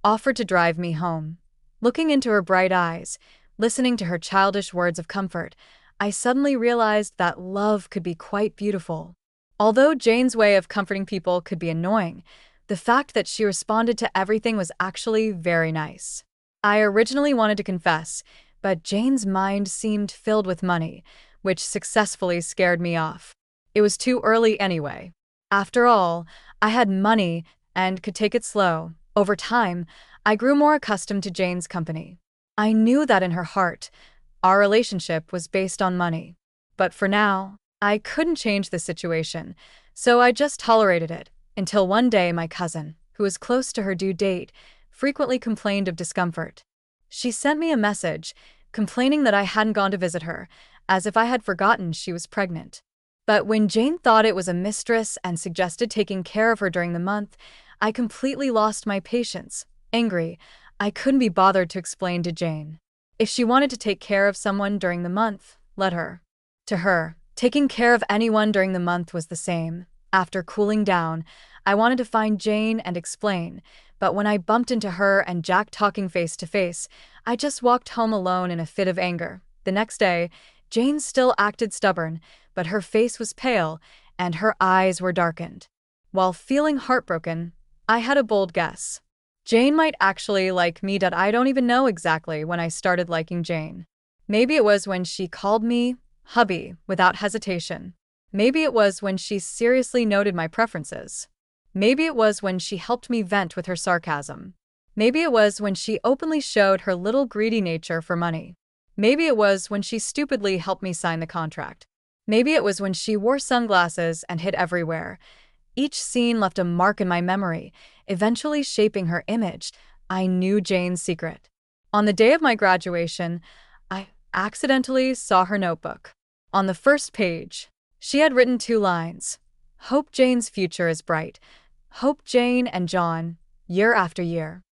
offered to drive me home. Looking into her bright eyes, listening to her childish words of comfort, I suddenly realized that love could be quite beautiful. Although Jane's way of comforting people could be annoying, the fact that she responded to everything was actually very nice. I originally wanted to confess, but Jane's mind seemed filled with money, which successfully scared me off. It was too early anyway. After all, I had money and could take it slow. Over time, I grew more accustomed to Jane's company. I knew that in her heart, our relationship was based on money. But for now, I couldn't change the situation, so I just tolerated it, until one day my cousin, who was close to her due date, frequently complained of discomfort. She sent me a message, complaining that I hadn't gone to visit her, as if I had forgotten she was pregnant. But when Jane thought it was a mistress and suggested taking care of her during the month, I completely lost my patience. Angry, I couldn't be bothered to explain to Jane. If she wanted to take care of someone during the month, let her. To her, taking care of anyone during the month was the same. After cooling down, I wanted to find Jane and explain, but when I bumped into her and Jack talking face to face, I just walked home alone in a fit of anger. The next day, Jane still acted stubborn, but her face was pale and her eyes were darkened. While feeling heartbroken, I had a bold guess. Jane might actually like me. I don't even know exactly when I started liking Jane. Maybe it was when she called me hubby without hesitation. Maybe it was when she seriously noted my preferences. Maybe it was when she helped me vent with her sarcasm. Maybe it was when she openly showed her little greedy nature for money. Maybe it was when she stupidly helped me sign the contract. Maybe it was when she wore sunglasses and hid everywhere. Each scene left a mark in my memory, eventually shaping her image. I knew Jane's secret. On the day of my graduation, I accidentally saw her notebook. On the first page, she had written 2 lines. "Hope Jane's future is bright. Hope Jane and John, year after year."